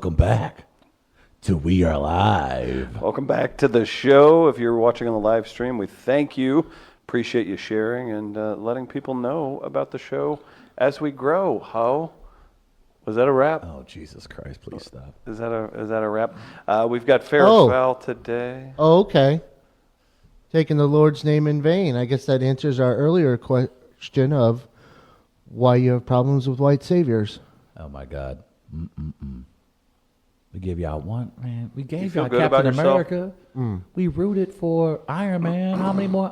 Welcome back to We Are Live. Welcome back to the show. If you're watching on the live stream, we thank you. Appreciate you sharing and letting people know about the show as we grow. How? Was that a wrap? Oh, Jesus Christ, please stop. Is that a wrap? We've got fair or foul today. Oh, okay. Taking the Lord's name in vain. I guess that answers our earlier question of why you have problems with white saviors. Oh, my God. We gave y'all one, man. We gave y'all good Captain about America. We rooted for Iron Man. How many more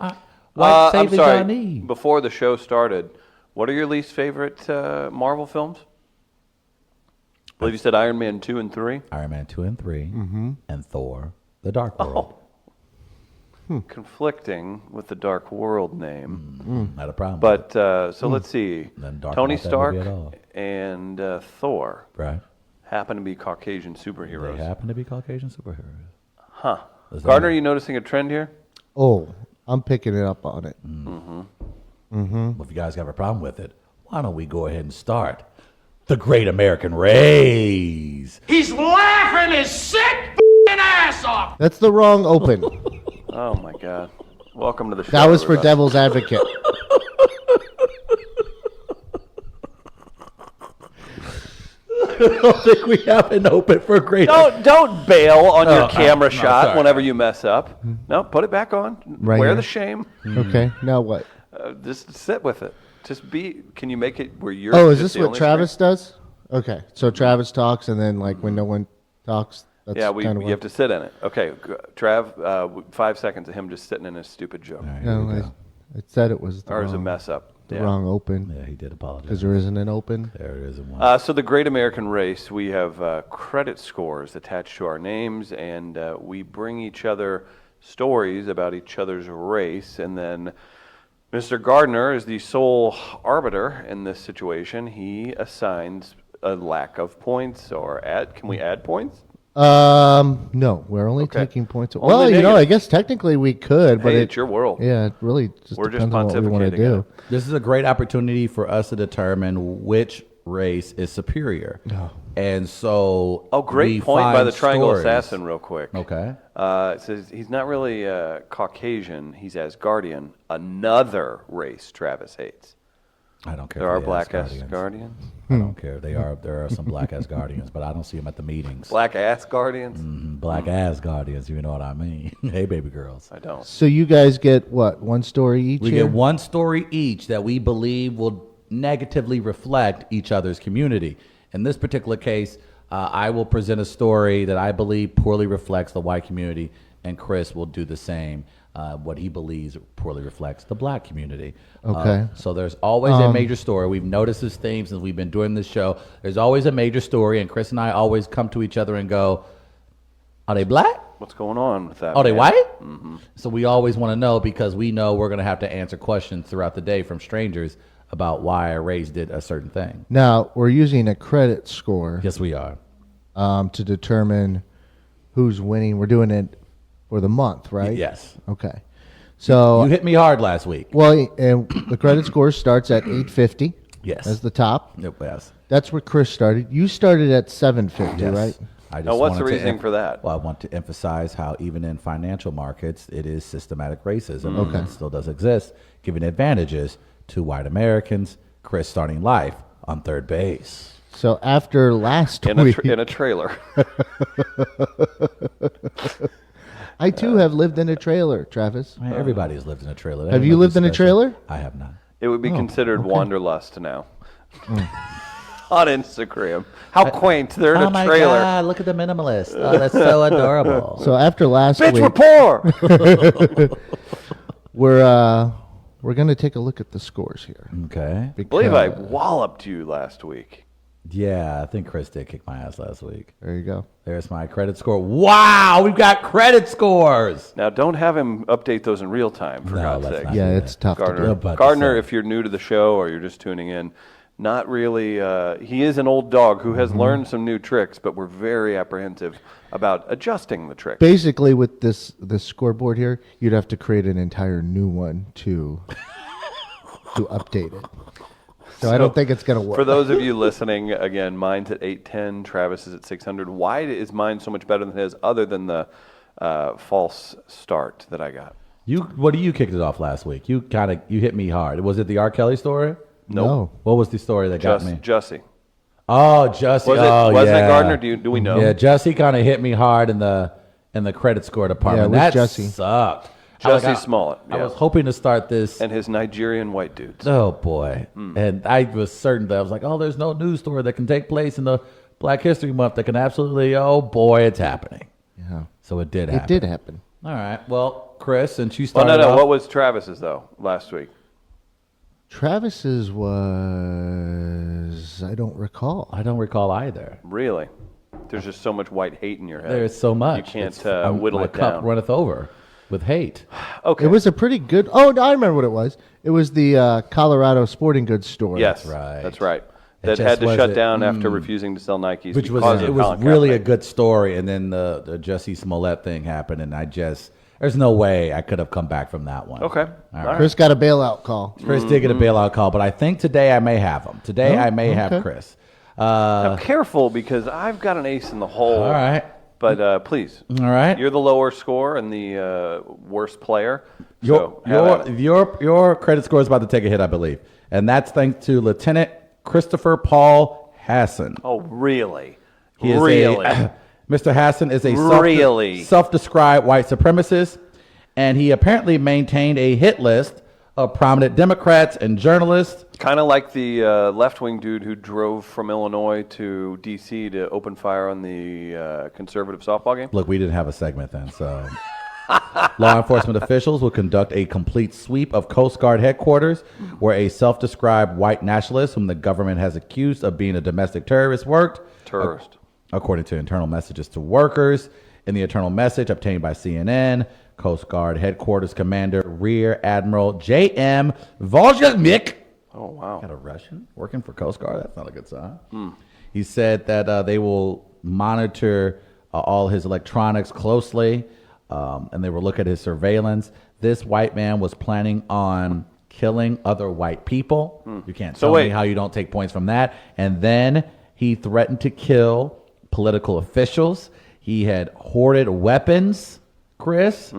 white saviors y'all need? Before the show started, what are your least favorite Marvel films? I believe you said Iron Man 2 and 3. Iron Man 2 and 3, and Thor, The Dark World. Conflicting with the Dark World name. Not a problem. But, so let's see. Tony about that Stark movie at all. and Thor Right. happen to be Caucasian superheroes. They happen to be Caucasian superheroes. Huh. Does that Gardner, are mean- you noticing a trend here? Oh, I'm picking it up on it. Well, if you guys have a problem with it, why don't we go ahead and start the Great American Race? He's laughing his sick ass off. That's the wrong open. Oh, my God. Welcome to the show. That was for everybody. Devil's Advocate. I don't think we have an open for Great. Don't bail on your camera no, shot sorry. whenever you mess up. No, put it back on. Right Wear here. the shame. Okay, now what? Just sit with it. Just be. Can you make it where you're? Oh, is just this the what only Travis screen? does? Okay, so Travis talks, and then like when no one talks, that's Yeah, kind of you have to sit in it. Okay, Trav. 5 seconds of him just sitting in his stupid joke, All right, here we go. I said it was the or is it a wrong, mess up? the Yeah. wrong open Yeah, he did apologize. because there isn't an open. There it is in one. So the Great American Race, we have credit scores attached to our names, and we bring each other stories about each other's race, and then Mr. Gardner is the sole arbiter in this situation. He assigns a lack of points, or can we add points? No, we're only Okay. taking points. Only Well, negative. I guess technically we could, but Hey, it's your world. Yeah, it really just We're just depends on what we want to pontificating do. it. This is a great opportunity for us to determine which race is superior. And so, Oh, great we point by find the Triangle stories. Assassin, real quick. Okay. It says he's not really Caucasian. He's Asgardian, another race Travis hates. I don't care. There if are they black Asgardians. Asgardians. I don't care. There are some black Asgardians, but I don't see them at the meetings. Black Asgardians? Black Asgardians, you know what I mean? Hey, baby girls. I don't. So you guys get what, one story each? We here? get one story each that we believe will negatively reflect each other's community. In this particular case, I will present a story that I believe poorly reflects the white community, and Chris will do the same, what he believes poorly reflects the black community. Okay. So there's always a major story. We've noticed this theme since we've been doing this show. There's always a major story, and Chris and I always come to each other and go, are they black? What's going on with that? Are they man? white? So we always want to know because we know we're going to have to answer questions throughout the day from strangers about why a race did a certain thing. Now, we're using a credit score Yes, we are. to determine who's winning. We're doing it for the month, right? Yes. Okay. So, You hit me hard last week. well, and the credit score starts at 850. Yes. As the top. Yes. That's where Chris started. You started at 750, Yes. right? I just Now, what's the wanted to reasoning for that? Well, I want to emphasize how even in financial markets, it is systematic racism. Okay. It still does exist, giving advantages to white Americans. Chris starting life on third base. So after last In a, week, in a trailer. I too have lived in a trailer, Travis. Man, everybody has lived in a trailer. That Have ain't you nothing lived in a special. trailer? I have not. It would be considered wanderlust now. On Instagram. How quaint. They're in Oh a my trailer. God, look at the minimalist. Oh, that's so adorable. So after last Bitch, week, we're poor. we're going to take a look at the scores here. Okay. I believe I because- walloped you last week. Yeah, I think Chris did kick my ass last week. There you go. There's my credit score. Wow, we've got credit scores. Now, don't have him update those in real time, for No, God's let's sake. not. Yeah, do it's that. tough to Gardner, do. About to Gardner say. if you're new to the show or you're just tuning in, not really. He is an old dog who has learned some new tricks, but we're very apprehensive about adjusting the tricks. Basically, with this scoreboard here, you'd have to create an entire new one to update it. So I don't think it's going to work. For those of you listening, again, mine's at 810, Travis is at 600. Why is mine so much better than his, other than the false start that I got? What do you kicked it off last week? You hit me hard. Was it the R. Kelly story? No. What was the story that got me? Jussie. Oh, Jussie. Wasn't yeah. it Gardner? Do we know? Yeah, Jussie kind of hit me hard in the credit score department. Yeah, that with Jussie. sucked. Jussie Smollett. I Yeah. was hoping to start this. And his Nigerian white dudes. Oh boy! And I was certain that I was like, oh, there's no news story that can take place in the Black History Month that can absolutely. Oh boy, it's happening. Yeah. So it did happen. It did happen. All right. Well, Chris, since you Well, started. no. off- What was Travis's, though, last week? Travis's was, I don't recall. I don't recall either. Really? There's just so much white hate in your head. There's so much. You can't It's- whittle my it cup down. runneth over with hate. Okay. It was a pretty good. Oh, no, I remember what it was. It was the Colorado Sporting Goods store. Yes, Right. that's right. It That just had to shut wasn't- down after refusing to sell Nikes. Which was because of it was Colin really a Kaepernick. good story, and then the Jussie Smollett thing happened, and there's no way I could have come back from that one. Okay. All right. Chris got a bailout call. Chris did get a bailout call, but I think today I may have him. Today I may have okay. Chris. Now, careful, because I've got an ace in the hole. All right. But please. All right. You're the lower score and the worst player. Your So have at it. your credit score is about to take a hit, I believe, and that's thanks to Lieutenant Christopher Paul Hassan. Oh, really? He is Really? Mr. Hassan is a Really? self-described white supremacist, and he apparently maintained a hit list of prominent Democrats and journalists. Kind of like the left-wing dude who drove from Illinois to D.C. to open fire on the conservative softball game. Look, we didn't have a segment then, so. Law enforcement officials will conduct a complete sweep of Coast Guard headquarters, where a self-described white nationalist, whom the government has accused of being a domestic terrorist, worked. Terrorist. According to internal messages to workers. In the internal message obtained by CNN, Coast Guard headquarters commander Rear Admiral J.M. Volzhamik. Oh, wow. Got a Russian working for Coast Guard? That's not a good sign. He said that they will monitor all his electronics closely, and they will look at his surveillance. This white man was planning on killing other white people. You can't So tell wait. me how you don't take points from that. And then he threatened to kill political officials. He had hoarded weapons, Chris.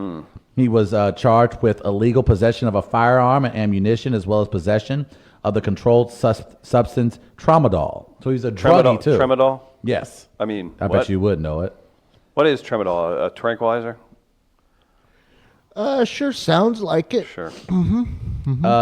He was charged with illegal possession of a firearm and ammunition, as well as possession of the controlled substance tramadol. So he's a druggie, too. Tramadol? Yes. I mean, I what? bet you would know it. What is tramadol? A tranquilizer? Sure sounds like it. Sure.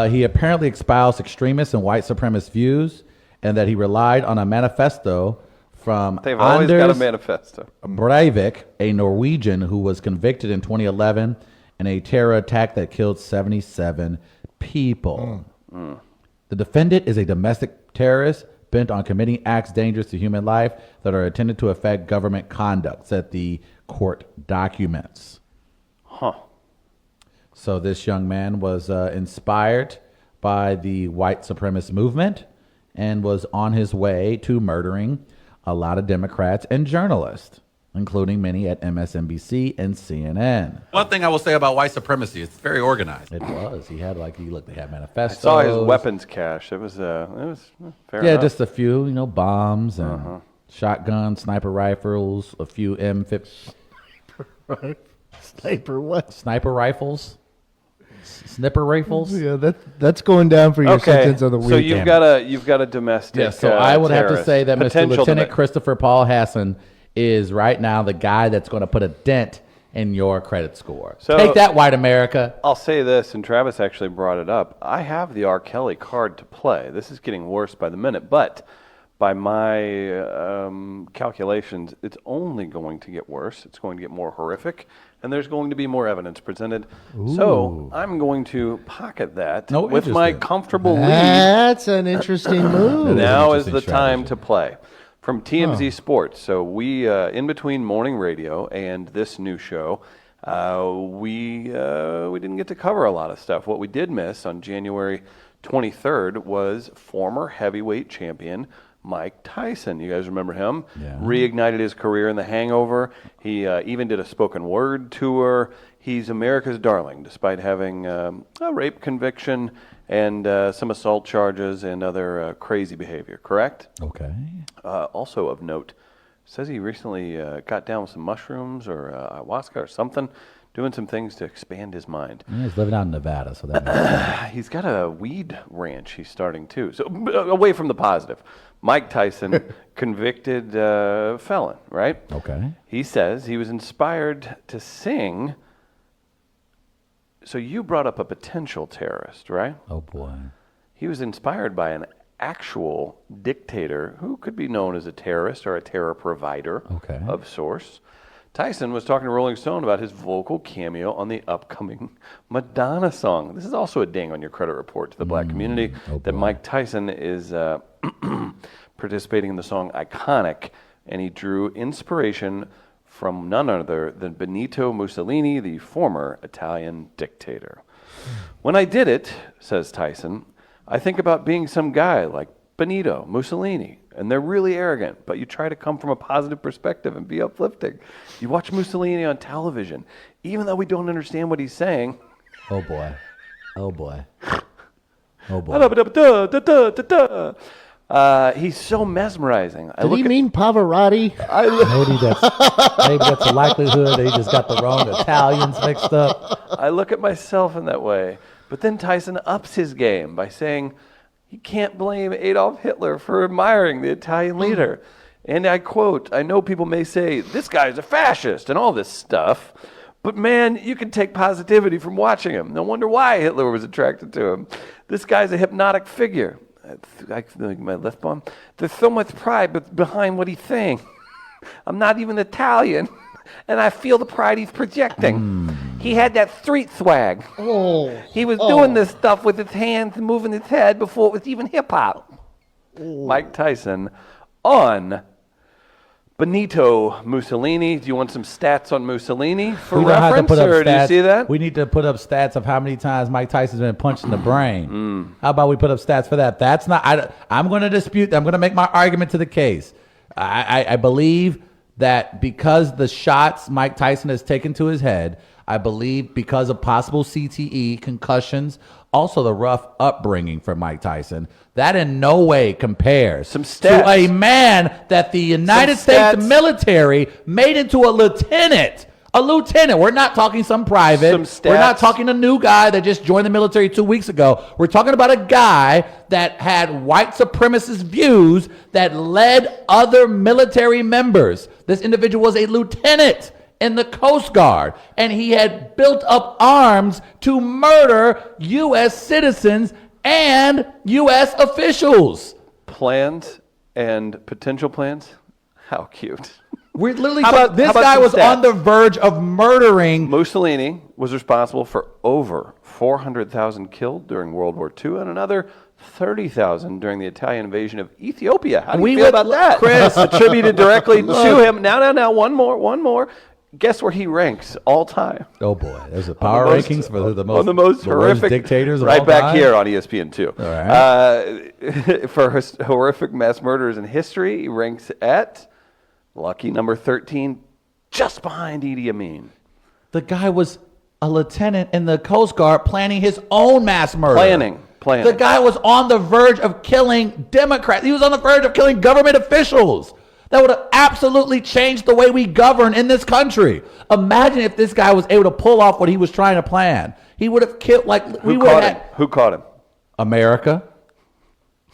He apparently espoused extremist and white supremacist views, and that he relied on a manifesto from They've always got a Anders manifesto. Breivik, a Norwegian who was convicted in 2011 in a terror attack that killed 77 people. The defendant is a domestic terrorist bent on committing acts dangerous to human life that are intended to affect government conduct, said the court documents. Huh. So this young man was inspired by the white supremacist movement and was on his way to murdering a lot of Democrats and journalists, including many at MSNBC and CNN. One thing I will say about white supremacy, it's very organized. It was. He had they had I manifestos. saw his weapons cache. It was fair Yeah, enough. just a few, bombs and shotguns, sniper rifles, a few M50 Sniper what? sniper rifles, snipper rifles. Yeah, that's going down for your sentence of the week. So you've got a domestic. Yeah, so I would have to terrorist. say that Mr. Potential Lieutenant domi- Christopher Paul Hassan is right now the guy that's going to put a dent in your credit score. So- Take that, white America. I'll say this, and Travis actually brought it up. I have the R. Kelly card to play. This is getting worse by the minute, but by my calculations, it's only going to get worse. It's going to get more horrific, and there's going to be more evidence presented. So I'm going to pocket that No, with my interesting. comfortable lead. That's an interesting move. Now an is the interesting time strategy. to play. From TMZ Sports. So we, in between morning radio and this new show, we didn't get to cover a lot of stuff. What we did miss on January 23rd was former heavyweight champion Mike Tyson. You guys remember him? Yeah. Reignited his career in The Hangover. He even did a spoken word tour. He's America's darling, despite having a rape conviction and some assault charges and other crazy behavior, correct? Okay. Also of note, says he recently got down with some mushrooms or ayahuasca or something, doing some things to expand his mind. Yeah, he's living out in Nevada, so that makes sense. He's got a weed ranch he's starting too. So away from the positive, Mike Tyson, convicted felon, right? Okay. He says he was inspired to sing. So you brought up a potential terrorist, right? Oh, boy. He was inspired by an actual dictator who could be known as a terrorist or a terror provider of sorts. Tyson was talking to Rolling Stone about his vocal cameo on the upcoming Madonna song. This is also a ding on your credit report to the black community that Mike Tyson is participating in the song Iconic, and he drew inspiration from none other than Benito Mussolini, the former Italian dictator. When I did it, says Tyson, I think about being some guy like Benito Mussolini, and they're really arrogant, but you try to come from a positive perspective and be uplifting. You watch Mussolini on television, even though we don't understand what he's saying. Oh, boy. Oh, boy. Oh, boy. He's so mesmerizing. Did he mean Pavarotti? Maybe that's a likelihood that he just got the wrong Italians mixed up. I look at myself in that way. But then Tyson ups his game by saying he can't blame Adolf Hitler for admiring the Italian leader. And I quote, I know people may say, this guy's a fascist and all this stuff, but man, you can take positivity from watching him. No wonder why Hitler was attracted to him. This guy's a hypnotic figure. I feel like my left bum. There's so much pride behind what he's saying. I'm not even Italian, and I feel the pride he's projecting. He had that street swag. He was doing this stuff with his hands and moving his head before it was even hip-hop. Mike Tyson on Benito Mussolini. Do you want some stats on Mussolini for We don't have to reference, put up or do you stats. see that? We need to put up stats of how many times Mike Tyson's been punched in the brain. How about we put up stats for that? That's not. I'm going to dispute. I'm going to make my argument to the case. I believe that because the shots Mike Tyson has taken to his head, I believe because of possible CTE, concussions, also the rough upbringing for Mike Tyson, that in no way compares Some stats. to a man that the United States stats. military made into a lieutenant. A lieutenant. We're not talking some private. Some stats. We're not talking a new guy that just joined the military 2 weeks ago. We're talking about a guy that had white supremacist views that led other military members. This individual was a lieutenant in the Coast Guard, and he had built up arms to murder U.S. citizens and U.S. officials. Plans and potential plans? How cute. We're literally How about- this how about guy some was stats? on the verge of murdering. Mussolini was responsible for over 400,000 killed during World War II and another 30,000 during the Italian invasion of Ethiopia. How do you feel about that? Chris. Attributed directly to him. Now, one more. Guess where he ranks all time? Oh boy, there's a power On the most- rankings for the most, on the most worst horrific dictators of right all back time? here on ESPN2. All right. For horrific mass murders in history, he ranks at lucky number 13, just behind Idi Amin. The guy was a lieutenant in the Coast Guard planning his own mass murder. Planning. The guy was on the verge of killing Democrats. He was on the verge of killing government officials. That would have absolutely changed the way we govern in this country. Imagine if this guy was able to pull off what he was trying to plan. He would have killed, Who caught him? America.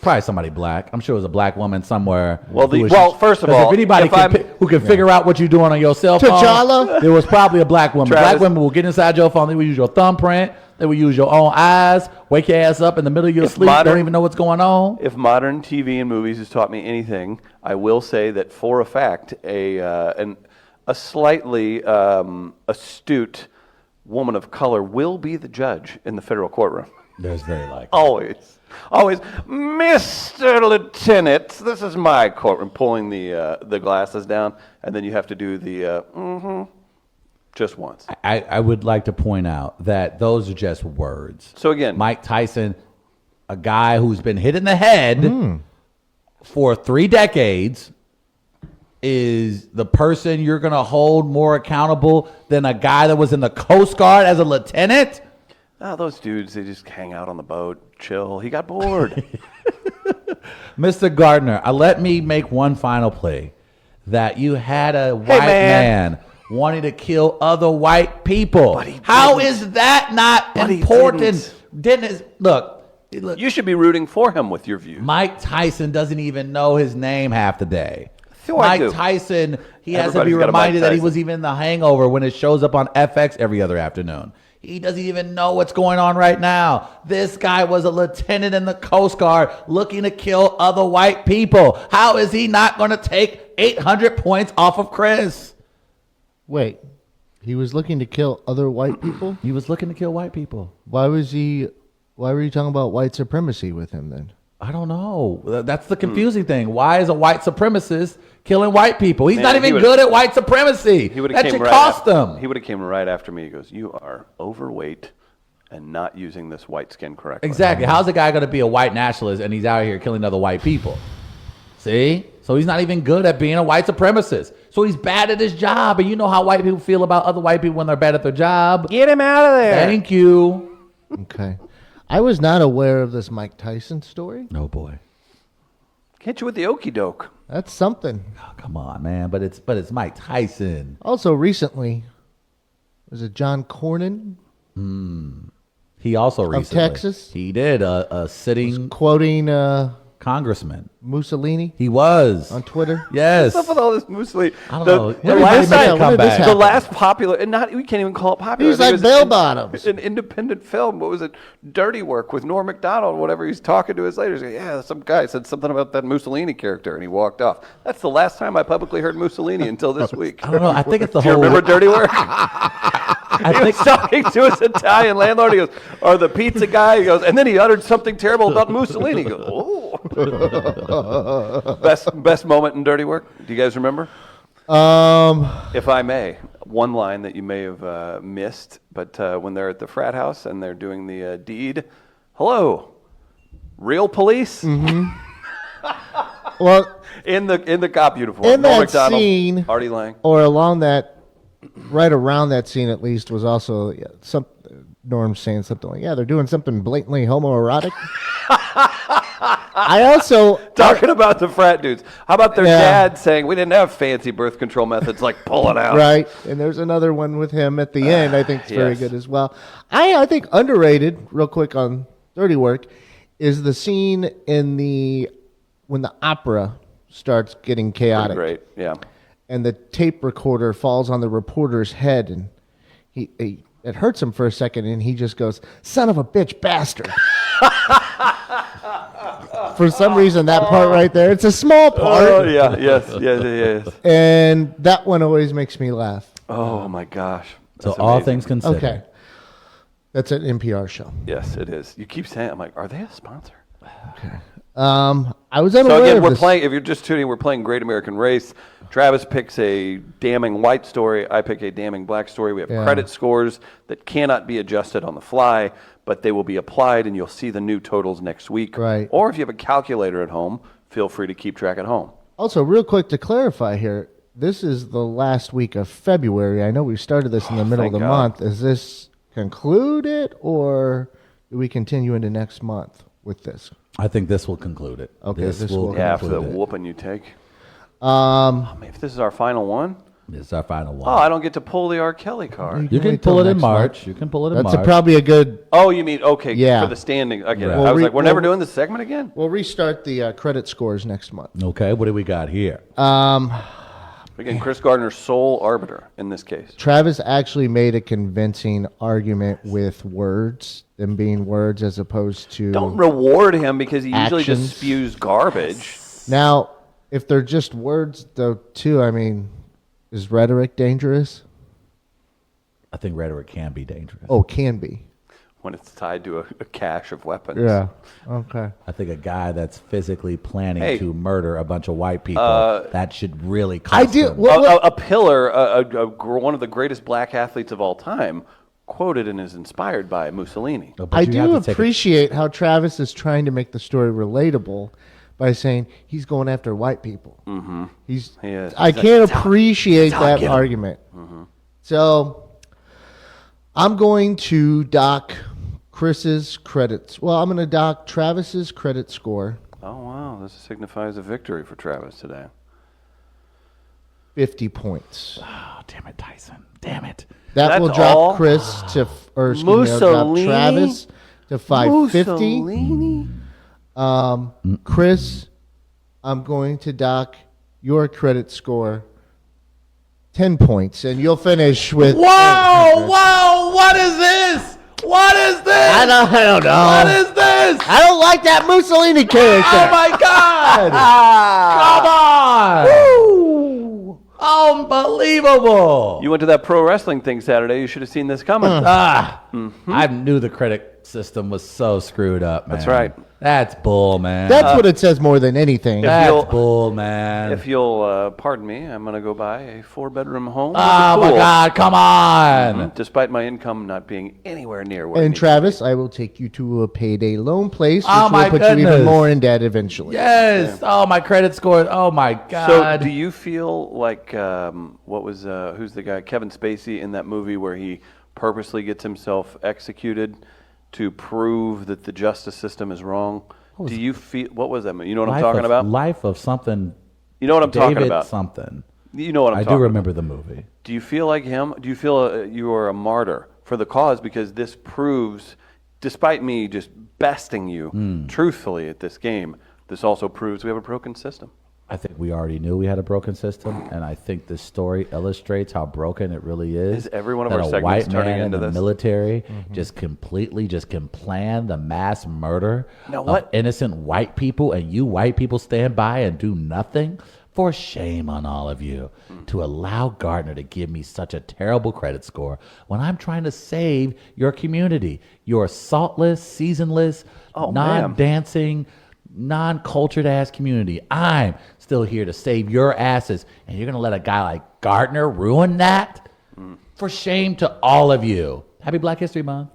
Probably somebody black. I'm sure it was a black woman somewhere. Well, who was- first of 'cause all, if anybody if I'm- who can figure out what you're doing on your cell phone, T'Challa? there was probably a black woman. Travis. Black women will get inside your phone. They will use your thumbprint. They will use your own eyes. Wake your ass up in the middle of your If sleep. modern- Don't even know what's going on. If modern TV and movies has taught me anything, I will say that for a fact, a slightly astute woman of color will be the judge in the federal courtroom. There's very likely. Always, Mr. Lieutenant, this is my courtroom. Pulling the glasses down, and then you have to do the just once. I would like to point out that those are just words. So again, Mike Tyson, a guy who's been hit in the head for 3 decades is the person you're going to hold more accountable than a guy that was in the Coast Guard as a lieutenant? Oh, those dudes, they just hang out on the boat, chill. He got bored. Mr. Gardner, let me make one final play. That you had a white man wanting to kill other white people. How is that not important? Look, You should be rooting for him with your views. Mike Tyson doesn't even know his name half the day. Sure I Mike do. Tyson, he has to Everybody's be got a Mike reminded that he Tyson. was even in The Hangover when it shows up on FX every other afternoon. He doesn't even know what's going on right now. This guy was a lieutenant in the Coast Guard looking to kill other white people. How is he not going to take 800 points off of Chris? Wait, he was looking to kill other white people? He was looking to kill white people. Why were you talking about white supremacy with him then? I don't know. That's the confusing thing. Why is a white supremacist killing white people? He's Man, not he even would've- good at white supremacy. That should cost him. He would have came right after me. He goes, "You are overweight and not using this white skin correctly." Exactly. How's a guy going to be a white nationalist and he's out here killing other white people? See? So he's not even good at being a white supremacist. So he's bad at his job. And you know how white people feel about other white people when they're bad at their job. Get him out of there. Thank you. Okay. I was not aware of this Mike Tyson story. Oh, boy. Hit you with the okey doke. That's something. Oh, come on, man. But it's Mike Tyson. Also, recently, was it John Cornyn He also recently. Texas? He did a sitting quoting congressman. Mussolini He was. on Twitter? Yes. What's up with all this Mussolini? I don't know. The Everybody last make a time, comeback. the last popular, and not we can't even call it popular. He's I think like it was bell bottoms. An independent film. What was it? Dirty Work with Norm Macdonald. Whatever. He's talking to his later. He's like, yeah, some guy said something about that Mussolini character, and he walked off. That's the last time I publicly heard Mussolini until this week. I don't know. I think it's the Do you whole. remember Dirty Work? I He was talking to his Italian landlord. He goes, "Or the pizza guy." He goes, and then he uttered something terrible about Mussolini. He goes, "Oh." Best moment in Dirty Work. Do you guys remember? If I may, one line that you may have missed, but when they're at the frat house and they're doing the deed, hello, real police. Well, in the cop uniform. in Norm that Macdonald, scene, Artie Lang. or along that, right around that scene at least, was also some Norm saying something like, "Yeah, they're doing something blatantly homoerotic." I also Talking about the frat dudes. How about their Yeah. dad saying we didn't have fancy birth control methods like pulling out? right, and there's another one with him at the end. I think it's very yes. good as well. I think underrated, real quick on Dirty Work, is the scene when the opera starts getting chaotic. Great, yeah. And the tape recorder falls on the reporter's head, and it hurts him for a second, and he just goes, "Son of a bitch, bastard." For some reason, that part right there, it's a small part, Oh yeah, yes. and that one always makes me laugh. Oh my gosh. So That's all amazing. things considered. Okay. That's an NPR show. Yes, it is. You keep saying, I'm like, are they a sponsor? I was So unaware again, of we're this. playing. If you're just tuning, we're playing Great American Race. Travis picks a damning white story. I pick a damning black story. We have Yeah. credit scores that cannot be adjusted on the fly, but they will be applied, and you'll see the new totals next week. Right. Or if you have a calculator at home, feel free to keep track at home. Also, real quick to clarify here, this is the last week of February. I know we started this in the middle of thank the God. month. Is this concluded, or do we continue into next month with this? I think this will conclude it. Okay, This this will will Yeah, after the conclude it. whooping you take. If this is our final one, This is our final one. oh, I don't get to pull the R. Kelly card. You can wait till pull it in next March. month. You can pull it in That's March. probably a good. Oh, you mean okay Yeah. for the standing? I get it. Right. I was like, we're never We'll- doing this segment again. We'll restart the credit scores next month. Okay, what do we got here? Again, Chris Gardner's sole arbiter in this case. Travis actually made a convincing argument with words, them being words as opposed to. Don't reward him because he usually Actions. just spews garbage. Now, if they're just words, though, too, I mean, is rhetoric dangerous? I think rhetoric can be dangerous. Oh, can be. When it's tied to a cache of weapons. Yeah. Okay. I think a guy that's physically planning Hey. to murder a bunch of white people, that should really cost I do. him. Well, A pillar, one of the greatest black athletes of all time, quoted and is inspired by Mussolini. But I you have do to take a- appreciate how Travis is trying to make the story relatable, by saying he's going after white people. Mm-hmm. He is. I can't appreciate that argument. Mm-hmm. So I'm going to dock Chris's credits. Well, I'm going to dock Travis's credit score. Oh, wow. This signifies a victory for Travis today. 50 points. Oh, damn it, Tyson. Damn it. That will That's drop all? Chris to, or excuse me, it'll drop Mussolini? Travis to 550. Mussolini? Chris, I'm going to dock your credit score 10 points, and you'll finish with. Whoa! What is this? What is this? I don't know. What is this? I don't like that Mussolini character. Oh my God! Come on! Unbelievable! You went to that pro wrestling thing Saturday. You should have seen this coming. I knew the credit system was so screwed up, man. That's right. That's bull, man. That's what it says more than anything. That's bull, man. If you'll pardon me, I'm going to go buy a 4-bedroom home. with a Oh my pool. God! Come on! Despite my income not being anywhere near where it And needs Travis, I will take you to a payday loan place, which Oh, my will put you even goodness. more in debt eventually. Yes. Oh, my credit score. Oh my So, God. do you feel like who's the guy, Kevin Spacey, in that movie where he purposely gets himself executed to prove that the justice system is wrong? Do you feel what was that movie? You know what I'm talking about? Life of something. You know what I'm talking David about? something. You know what I'm I talking do about. remember the movie. Do you feel like him? Do you feel you are a martyr for the cause because this proves, despite me just besting you truthfully at this game, this also proves we have a broken system. I think we already knew we had a broken system, and I think this story illustrates how broken it really is. Is every one of that our a segments white turning man in into the this? military just completely can plan the mass murder Now of what- innocent white people, and you white people stand by and do nothing? For shame on all of you to allow Gardner to give me such a terrible credit score when I'm trying to save your community. You're saltless, seasonless, Oh, non-dancing, non-cultured ass community. I'm still here to save your asses, and you're gonna let a guy like Gardner ruin that? For shame to all of you. Happy Black History Month.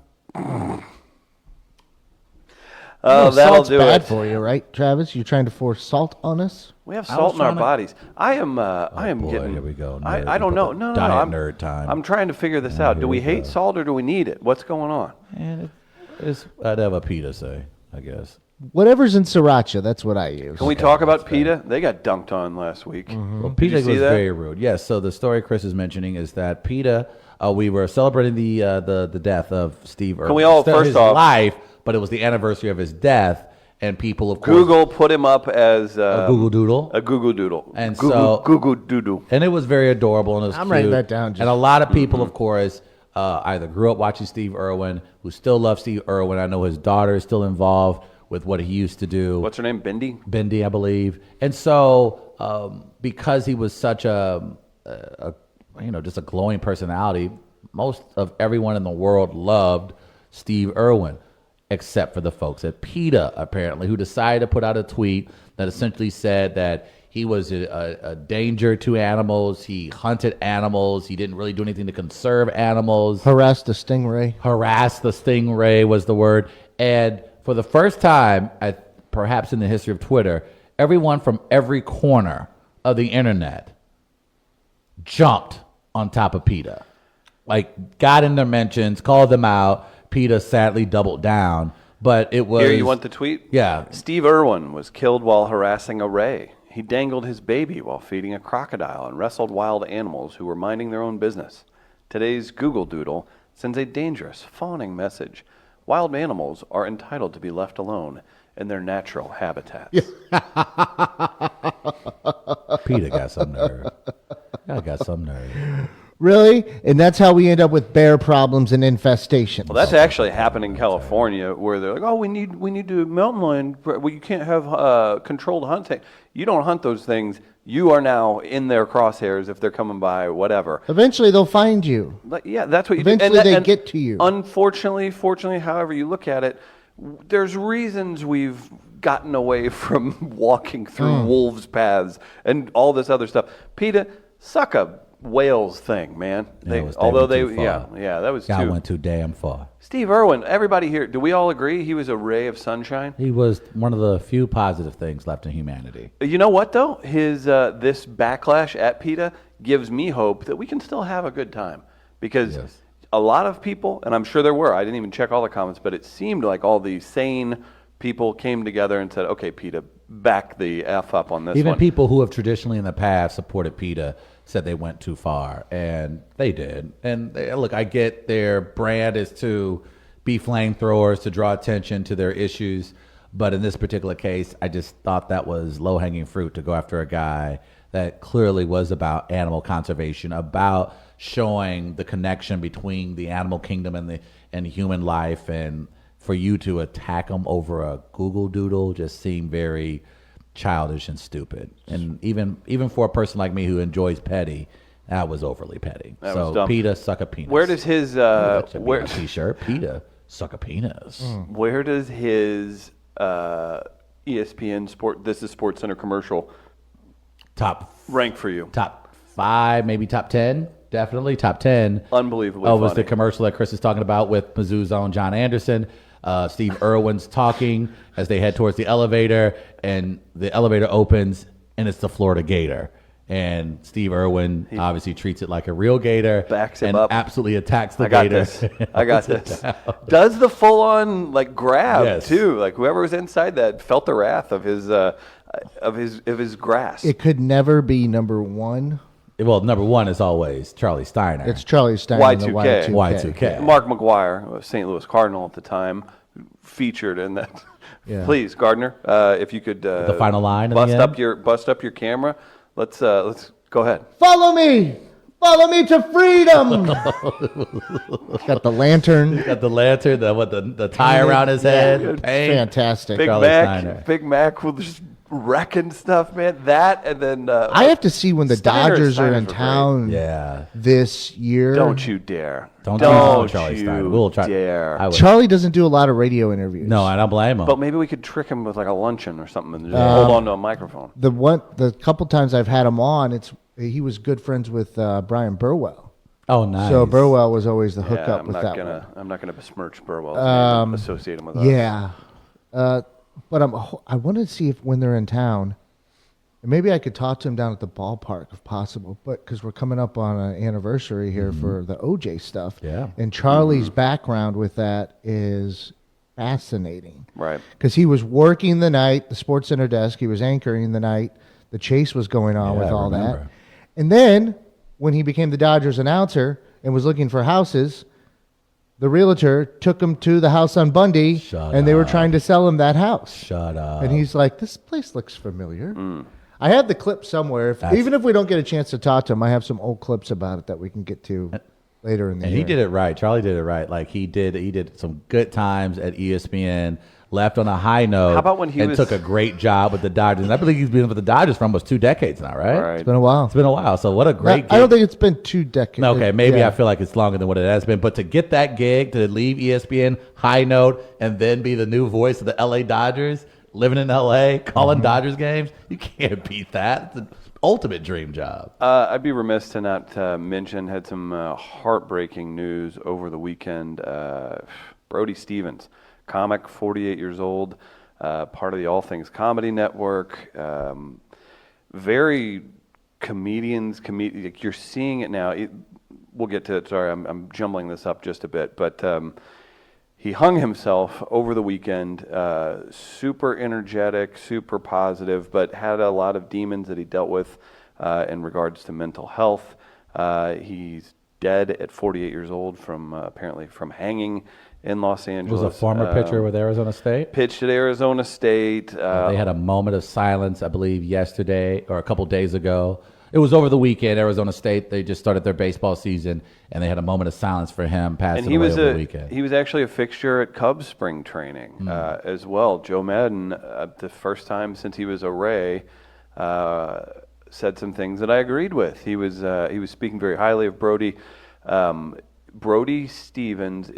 Oh, that'll Salt's do bad it. for you, right, Travis? You're trying to force salt on us? We have I salt was in our trying to- bodies. I am boy, getting. here we go. Nerd. I don't know. No. Diet I'm, nerd time. I'm trying to figure this out. Do here we we hate go. salt or do we need it? What's going on? And I'd have a PETA say, I guess. Whatever's in sriracha, that's what I use. Can we talk about PETA? They got dunked on last week. Well, Did PETA you was see that? very rude. Yes. So the story Chris is mentioning is that PETA, we were celebrating the death of Steve Irwin. we all, Still first his off- life, but it was the anniversary of his death, and people of course Google put him up as a Google Doodle. A Google Doodle. And Google, so- Google Doodle. And it was very adorable and it was I'm cute. writing that down, And a lot of people, of course, either grew up watching Steve Irwin, who still love Steve Irwin. I know his daughter is still involved with what he used to do. What's her name? Bindi? Bindi, I believe. And so, because he was such just a glowing personality, most of everyone in the world loved Steve Irwin, except for the folks at PETA, apparently, who decided to put out a tweet that essentially said that he was a danger to animals. He hunted animals. He didn't really do anything to conserve animals. Harass the stingray. Harass the stingray was the word. And for the first time, perhaps in the history of Twitter, everyone from every corner of the internet jumped on top of PETA. Like, got in their mentions, called them out. PETA sadly doubled down. But it was... Here, you want the tweet? Yeah. Steve Irwin was killed while harassing a ray. He dangled his baby while feeding a crocodile and wrestled wild animals who were minding their own business. Today's Google Doodle sends a dangerous, fawning message. Wild animals are entitled to be left alone in their natural habitats. PETA got some nerve. I got some nerve. Really? And that's how we end up with bear problems and infestations. Well, that's actually happened in California, where they're like, "Oh, we need to mountain lion. Well, you can't have controlled hunting. You don't hunt those things. You are now in their crosshairs if they're coming by, whatever." Eventually, they'll find you. Like, yeah, that's what you Eventually do. they get to you. Unfortunately, fortunately, however you look at it, there's reasons we've gotten away from walking through wolves' paths and all this other stuff. PETA, suck a Wales thing, man. They went too far. That was God went too damn far. Steve Irwin, everybody here, do we all agree he was a ray of sunshine? He was one of the few positive things left in humanity. You know what, though? His this backlash at PETA gives me hope that we can still have a good time. Because a lot of people, and I'm sure there were, I didn't even check all the comments, but it seemed like all the sane people came together and said, okay, PETA, back the F up on this Even one. people who have traditionally in the past supported PETA said they went too far, and they did. And look, I get their brand is to be flamethrowers, to draw attention to their issues, but in this particular case, I just thought that was low-hanging fruit to go after a guy that clearly was about animal conservation, about showing the connection between the animal kingdom and human life, and for you to attack him over a Google Doodle just seemed very childish and stupid. And even for a person like me who enjoys petty, that was overly petty. That so was dumb. PETA suck a penis. Where does his That should be on a t-shirt? PETA suck a penis. where does his ESPN This is Sports Center commercial rank for you? Top 5, maybe top 10. Definitely top 10. Unbelievably Oh, was funny. the commercial that Chris is talking about with Mizzou's own John Anderson. Steve Irwin's talking as they head towards the elevator, and the elevator opens, and it's the Florida Gator. And Steve Irwin obviously treats it like a real gator. Backs him and up. absolutely attacks the I got gator. this. I got this. Does the full-on grab Yes. too? Like whoever was inside that felt the wrath of his grasp. It could never be number one. Well, number one is always Charlie Steiner. It's Charlie Steiner. Y2K. The Y2K. Mark McGuire, a St. Louis Cardinal at the time, featured in that. Yeah. Please, Gardner, if you could The final line at the bust end? up your camera. Let's go ahead. Follow me to freedom. Got the lantern. Got the lantern, the tie around his head. Pain. Fantastic. Big Charlie Mac, Steiner. Big Mac will just wrecking stuff, man. That and then I have to see when the Dodgers are in Steiner's were town Yeah. this year. Don't you dare! Don't Don't Charlie you Steiner. We'll try. dare! I would. Charlie doesn't do a lot of radio interviews. No, I don't blame him. But maybe we could trick him with like a luncheon or something and just hold on to a microphone. The couple times I've had him on, he was good friends with Brian Burwell. Oh, nice. So Burwell was always the Yeah, hookup I'm with not that gonna. one. I'm not gonna besmirch Burwell's name, associate him with us. Yeah, but I want to see if when they're in town, and maybe I could talk to him down at the ballpark if possible. But because we're coming up on an anniversary here for the OJ stuff, Yeah. and Charlie's background with that is fascinating. Right. Because he was working the night, the Sports Center desk. He was anchoring the night. The chase was going on Yeah, with I all that. remember. And then when he became the Dodgers announcer and was looking for houses, the realtor took him to the house on Bundy, Shut and they were up. trying to sell him that house. Shut up. And he's like, "This place looks familiar." I have the clip somewhere. That's- Even if we don't get a chance to talk to him, I have some old clips about it that we can get to later in the And year. he did it right. Charlie did it right. Like he did some good times at ESPN. Left on a high note. How about when he and was- took a great job with the Dodgers? And I believe he's been with the Dodgers for almost 2 decades now, right? Right. It's been a while. It's been a while. So what a great. I don't gig. think it's been 2 decades. Okay, maybe Yeah. I feel like it's longer than what it has been. But to get that gig, to leave ESPN, high note, and then be the new voice of the LA Dodgers, living in LA, calling Dodgers games, you can't beat that. It's the ultimate dream job. I'd be remiss to not mention, had some heartbreaking news over the weekend. Brody Stevens, comic, 48 years old, part of the All Things Comedy Network. Very like you're seeing it now. We'll get to it. Sorry, I'm jumbling this up just a bit. But he hung himself over the weekend, super energetic, super positive, but had a lot of demons that he dealt with in regards to mental health. He's dead at 48 years old apparently from hanging in Los Angeles. Was a former pitcher with Arizona State. Pitched at Arizona State. They had a moment of silence, I believe, yesterday or a couple days ago. It was over the weekend. Arizona State, they just started their baseball season, and they had a moment of silence for him passing And he away was over the weekend. he was actually a fixture at Cubs spring training as well. Joe Madden, the first time since he was a Ray, said some things that I agreed with. He was speaking very highly of Brody. Brody Stevens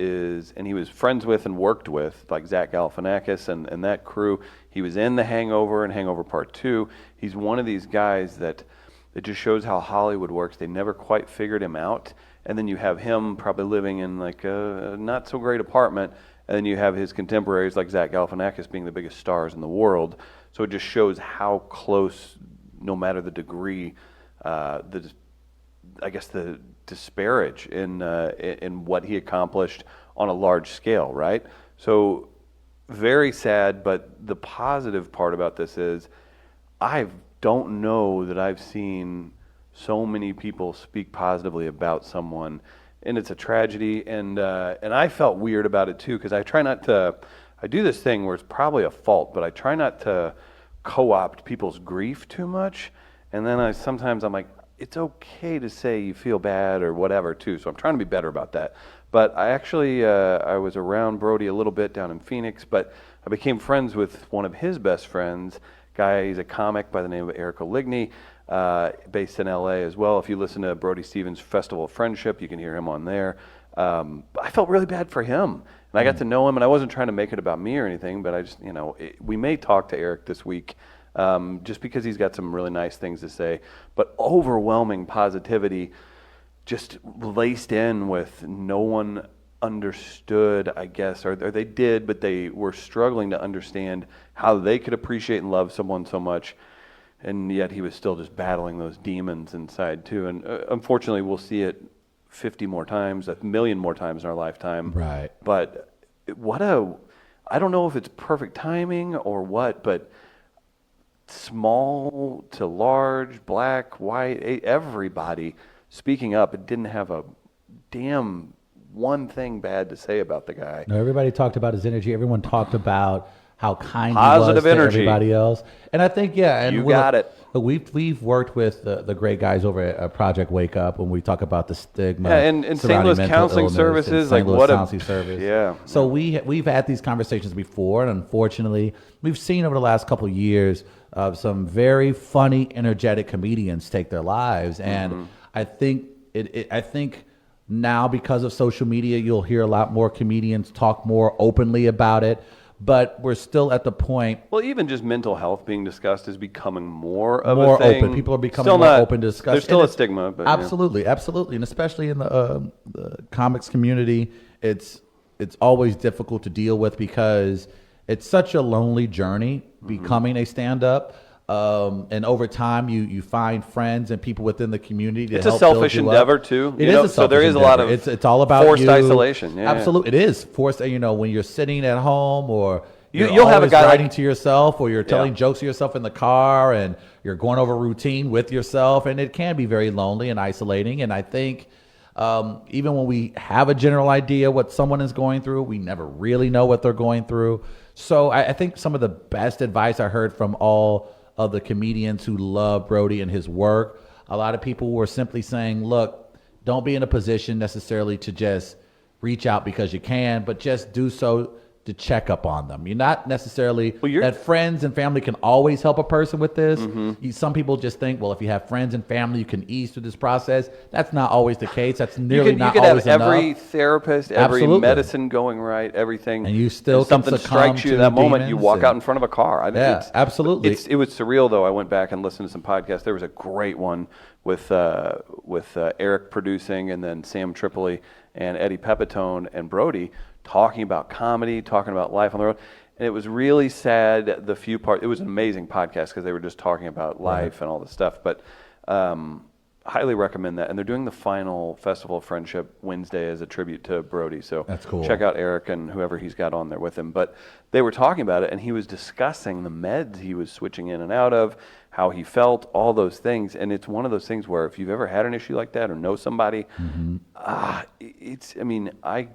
and he was friends with and worked with like Zach Galifianakis and that crew. He was in The Hangover and Hangover Part 2. He's one of these guys that It just shows how Hollywood works. They never quite figured him out. And then you have him probably living in like a not so great apartment. And then you have his contemporaries like Zach Galifianakis being the biggest stars in the world. So it just shows how close, no matter the degree, the disparage in what he accomplished on a large scale, right? So very sad, but the positive part about this is I don't know that I've seen so many people speak positively about someone, and it's a tragedy, and I felt weird about it too, because I try not to, I do this thing where it's probably a fault, but I try not to co-opt people's grief too much, and then sometimes I'm like, it's okay to say you feel bad or whatever too, so I'm trying to be better about that. But I actually, I was around Brody a little bit down in Phoenix, but I became friends with one of his best friends, he's a comic by the name of Eric Oligny, based in LA as well. If you listen to Brody Stevens' Festival of Friendship, you can hear him on there. I felt really bad for him. And I got to know him, and I wasn't trying to make it about me or anything, but I just, we may talk to Eric this week, just because he's got some really nice things to say. But overwhelming positivity, just laced in with no one understood, I guess, or they did, but they were struggling to understand how they could appreciate and love someone so much. And yet he was still just battling those demons inside too. And unfortunately, we'll see it 50 more times, 1 million more times in our lifetime. Right. But I don't know if it's perfect timing or what, but small to large, black, white, everybody speaking up. It didn't have a damn one thing bad to say about the guy. No, everybody talked about his energy. Everyone talked about how kind Positive he was energy. to everybody else. And I think, and you got it. We've worked with the great guys over at Project Wake Up when we talk about the stigma. Yeah, and St. surrounding Louis mental Counseling illness Services, and St. like Louis what Counseling Service. Yeah. So we've had these conversations before, and unfortunately, we've seen over the last couple of years some very funny, energetic comedians take their lives, and I think I think now because of social media, you'll hear a lot more comedians talk more openly about it. But we're still at the point. Well, even just mental health being discussed is becoming more of more a thing. open. People are becoming Still more not, open to discuss. There's still And a stigma, but absolutely, absolutely, and especially in the comics community, it's always difficult to deal with because it's such a lonely journey becoming a stand-up. And over time, you find friends and people within the community to it's help a selfish build you endeavor up. too. It is a selfish so there is endeavor. a lot of it's all about forced you. isolation. Yeah, absolutely, it is forced. When you're sitting at home or you'll have a guy writing like, to yourself, or you're telling jokes to yourself in the car, and you're going over routine with yourself, and it can be very lonely and isolating. And I think even when we have a general idea what someone is going through, we never really know what they're going through. So I think some of the best advice I heard from all of the comedians who love Brody and his work, a lot of people were simply saying, look, don't be in a position necessarily to just reach out because you can, but just do so to check up on them. You're not necessarily that friends and family can always help a person with this. Some people just think, well, if you have friends and family, you can ease through this process. That's not always the case. That's nearly not always enough. You could have every therapist, every medicine going right, everything. And you still if something strikes you in that moment, you walk out in front of a car. Absolutely. It was surreal, though. I went back and listened to some podcasts. There was a great one with Eric producing, and then Sam Tripoli and Eddie Pepitone and Brody talking about comedy, talking about life on the road. And it was really sad, it was an amazing podcast because they were just talking about life and all this stuff. But highly recommend that. And they're doing the final Festival of Friendship Wednesday as a tribute to Brody. So that's cool. Check out Eric and whoever he's got on there with him. But they were talking about it, and he was discussing the meds he was switching in and out of, how he felt, all those things. And it's one of those things where if you've ever had an issue like that or know somebody, I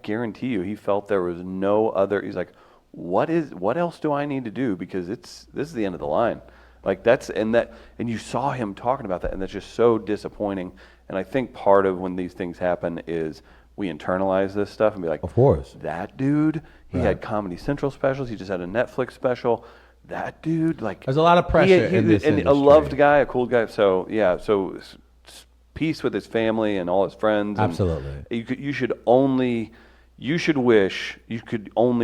guarantee you he felt there was no other. He's like, what else do I need to do? Because this is the end of the line. Like and you saw him talking about that, and that's just so disappointing. And I think part of when these things happen is we internalize this stuff and be like, of course, that dude, he had Comedy Central specials, he just had a Netflix special. That dude, like, there's a lot of pressure in this and industry. A loved guy, a cool guy. So peace with his family and all his friends. Absolutely. You could only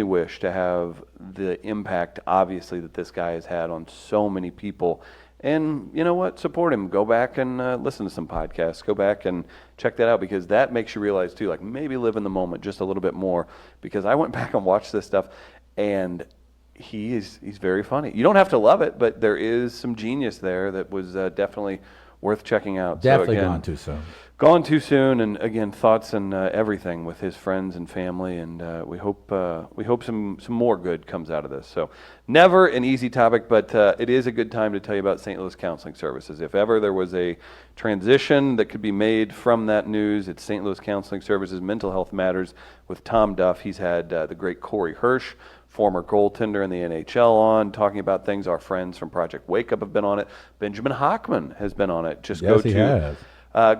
wish to have the impact, obviously, that this guy has had on so many people. And you know what? Support him. Go back and listen to some podcasts. Go back and check that out, because that makes you realize too, like, maybe live in the moment just a little bit more. Because I went back and watched this stuff, and he's very funny. You don't have to love it, but there is some genius there that was definitely worth checking out. Definitely so again, gone too soon. Gone too soon, and again, thoughts and everything with his friends and family, and we hope some more good comes out of this. So, never an easy topic, but it is a good time to tell you about St. Louis Counseling Services. If ever there was a transition that could be made from that news, it's St. Louis Counseling Services Mental Health Matters with Tom Duff. He's had the great Corey Hirsch, former goaltender in the NHL, on talking about things. Our friends from Project Wake Up have been on it. Benjamin Hockman has been on it. Just Yes, he has.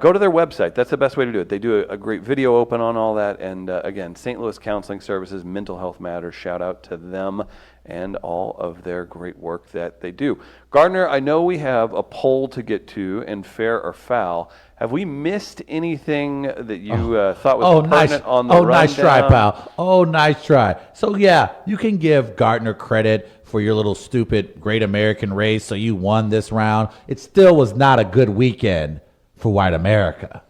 go to their website. That's the best way to do it. They do a great video open on all that. And again, St. Louis Counseling Services, Mental Health Matters. Shout out to them and all of their great work that they do. Gardner, I know we have a poll to get to, and fair or foul. Have we missed anything that you thought was pertinent on the rundown? Nice try, pal. Oh, nice try. So, yeah, you can give Gardner credit for your little stupid Great American Race, so you won this round. It still was not a good weekend for white America.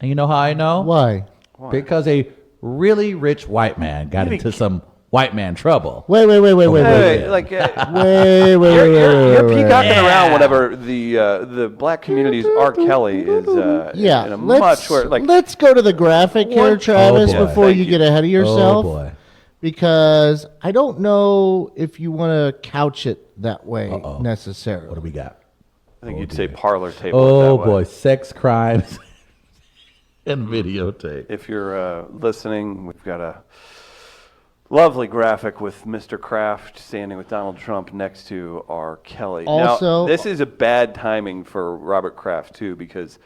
And you know how I know? Why? Because a really rich white man got into some white man trouble. Wait. Hey, wait. like, Wait. you're peacocking around whenever the black community's R. Kelly is Yeah, in a much where, like, let's go to the graphic here, What? Travis, Oh, boy. before Thank you you. get ahead of yourself. Oh, boy. Because I don't know if you want to couch it that way necessarily. What do we got? I think you'd say parlor table. Oh, that way. boy. Sex crimes and videotape. If you're listening, we've got a lovely graphic with Mr. Kraft standing with Donald Trump next to R. Kelly. Also- now, this is a bad timing for Robert Kraft, too, because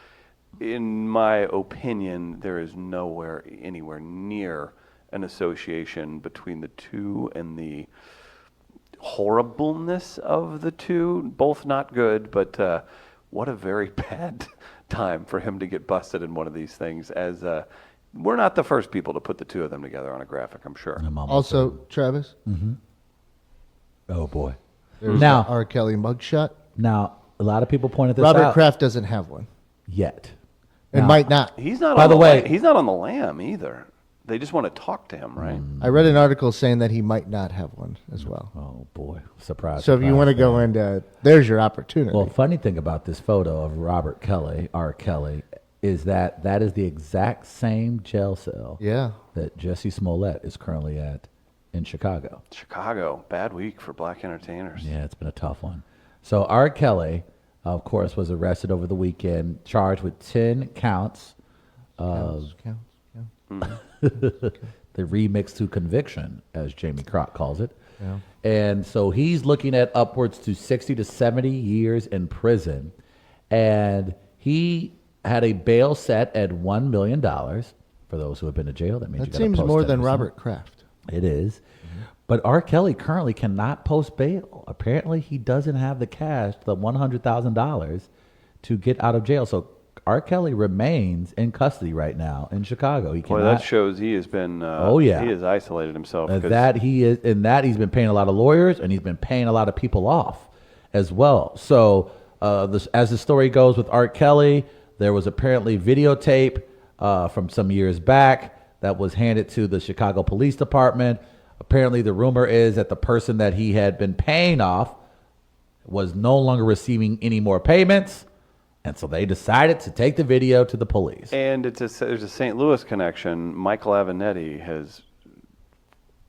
in my opinion, there is anywhere near an association between the two and the horribleness of the two. Both not good, but what a very bad time for him to get busted in one of these things, as we're not the first people to put the two of them together on a graphic, I'm sure. Also, Travis, Oh, boy. there's Now- the R. Kelly mugshot. Now, a lot of people pointed this Robert out. Kraft doesn't have one. Yet. It Now- might not. He's not By on the way- he's not on the lam either. They just want to talk to him, right? I read an article saying that he might not have one as well. Oh, boy. Surprise. So if you want to go into, there's your opportunity. Well, funny thing about this photo of Robert Kelly, R. Kelly, is that is the exact same jail cell yeah. that Jesse Smollett is currently at in Chicago. Chicago, bad week for black entertainers. Yeah, it's been a tough one. So R. Kelly, of course, was arrested over the weekend, charged with 10 counts of Counts. the remix to conviction, as Jamie Crock calls it. Yeah. And so he's looking at upwards to 60 to 70 years in prison. And he had a bail set at $1 million. For those who have been to jail, that means you That gotta seems post more than 10%. Robert Kraft. It is. But R. Kelly currently cannot post bail. Apparently, he doesn't have the cash, the $100,000, to get out of jail. So R. Kelly remains in custody right now in Chicago. He Boy, cannot. that shows he has been. Oh, yeah. he has isolated himself. 'cause He's been paying a lot of lawyers, and he's been paying a lot of people off as well. So as the story goes with R. Kelly, there was apparently videotape from some years back that was handed to the Chicago Police Department. Apparently, the rumor is that the person that he had been paying off was no longer receiving any more payments. And so they decided to take the video to the police. And there's a St. Louis connection. Michael Avenatti has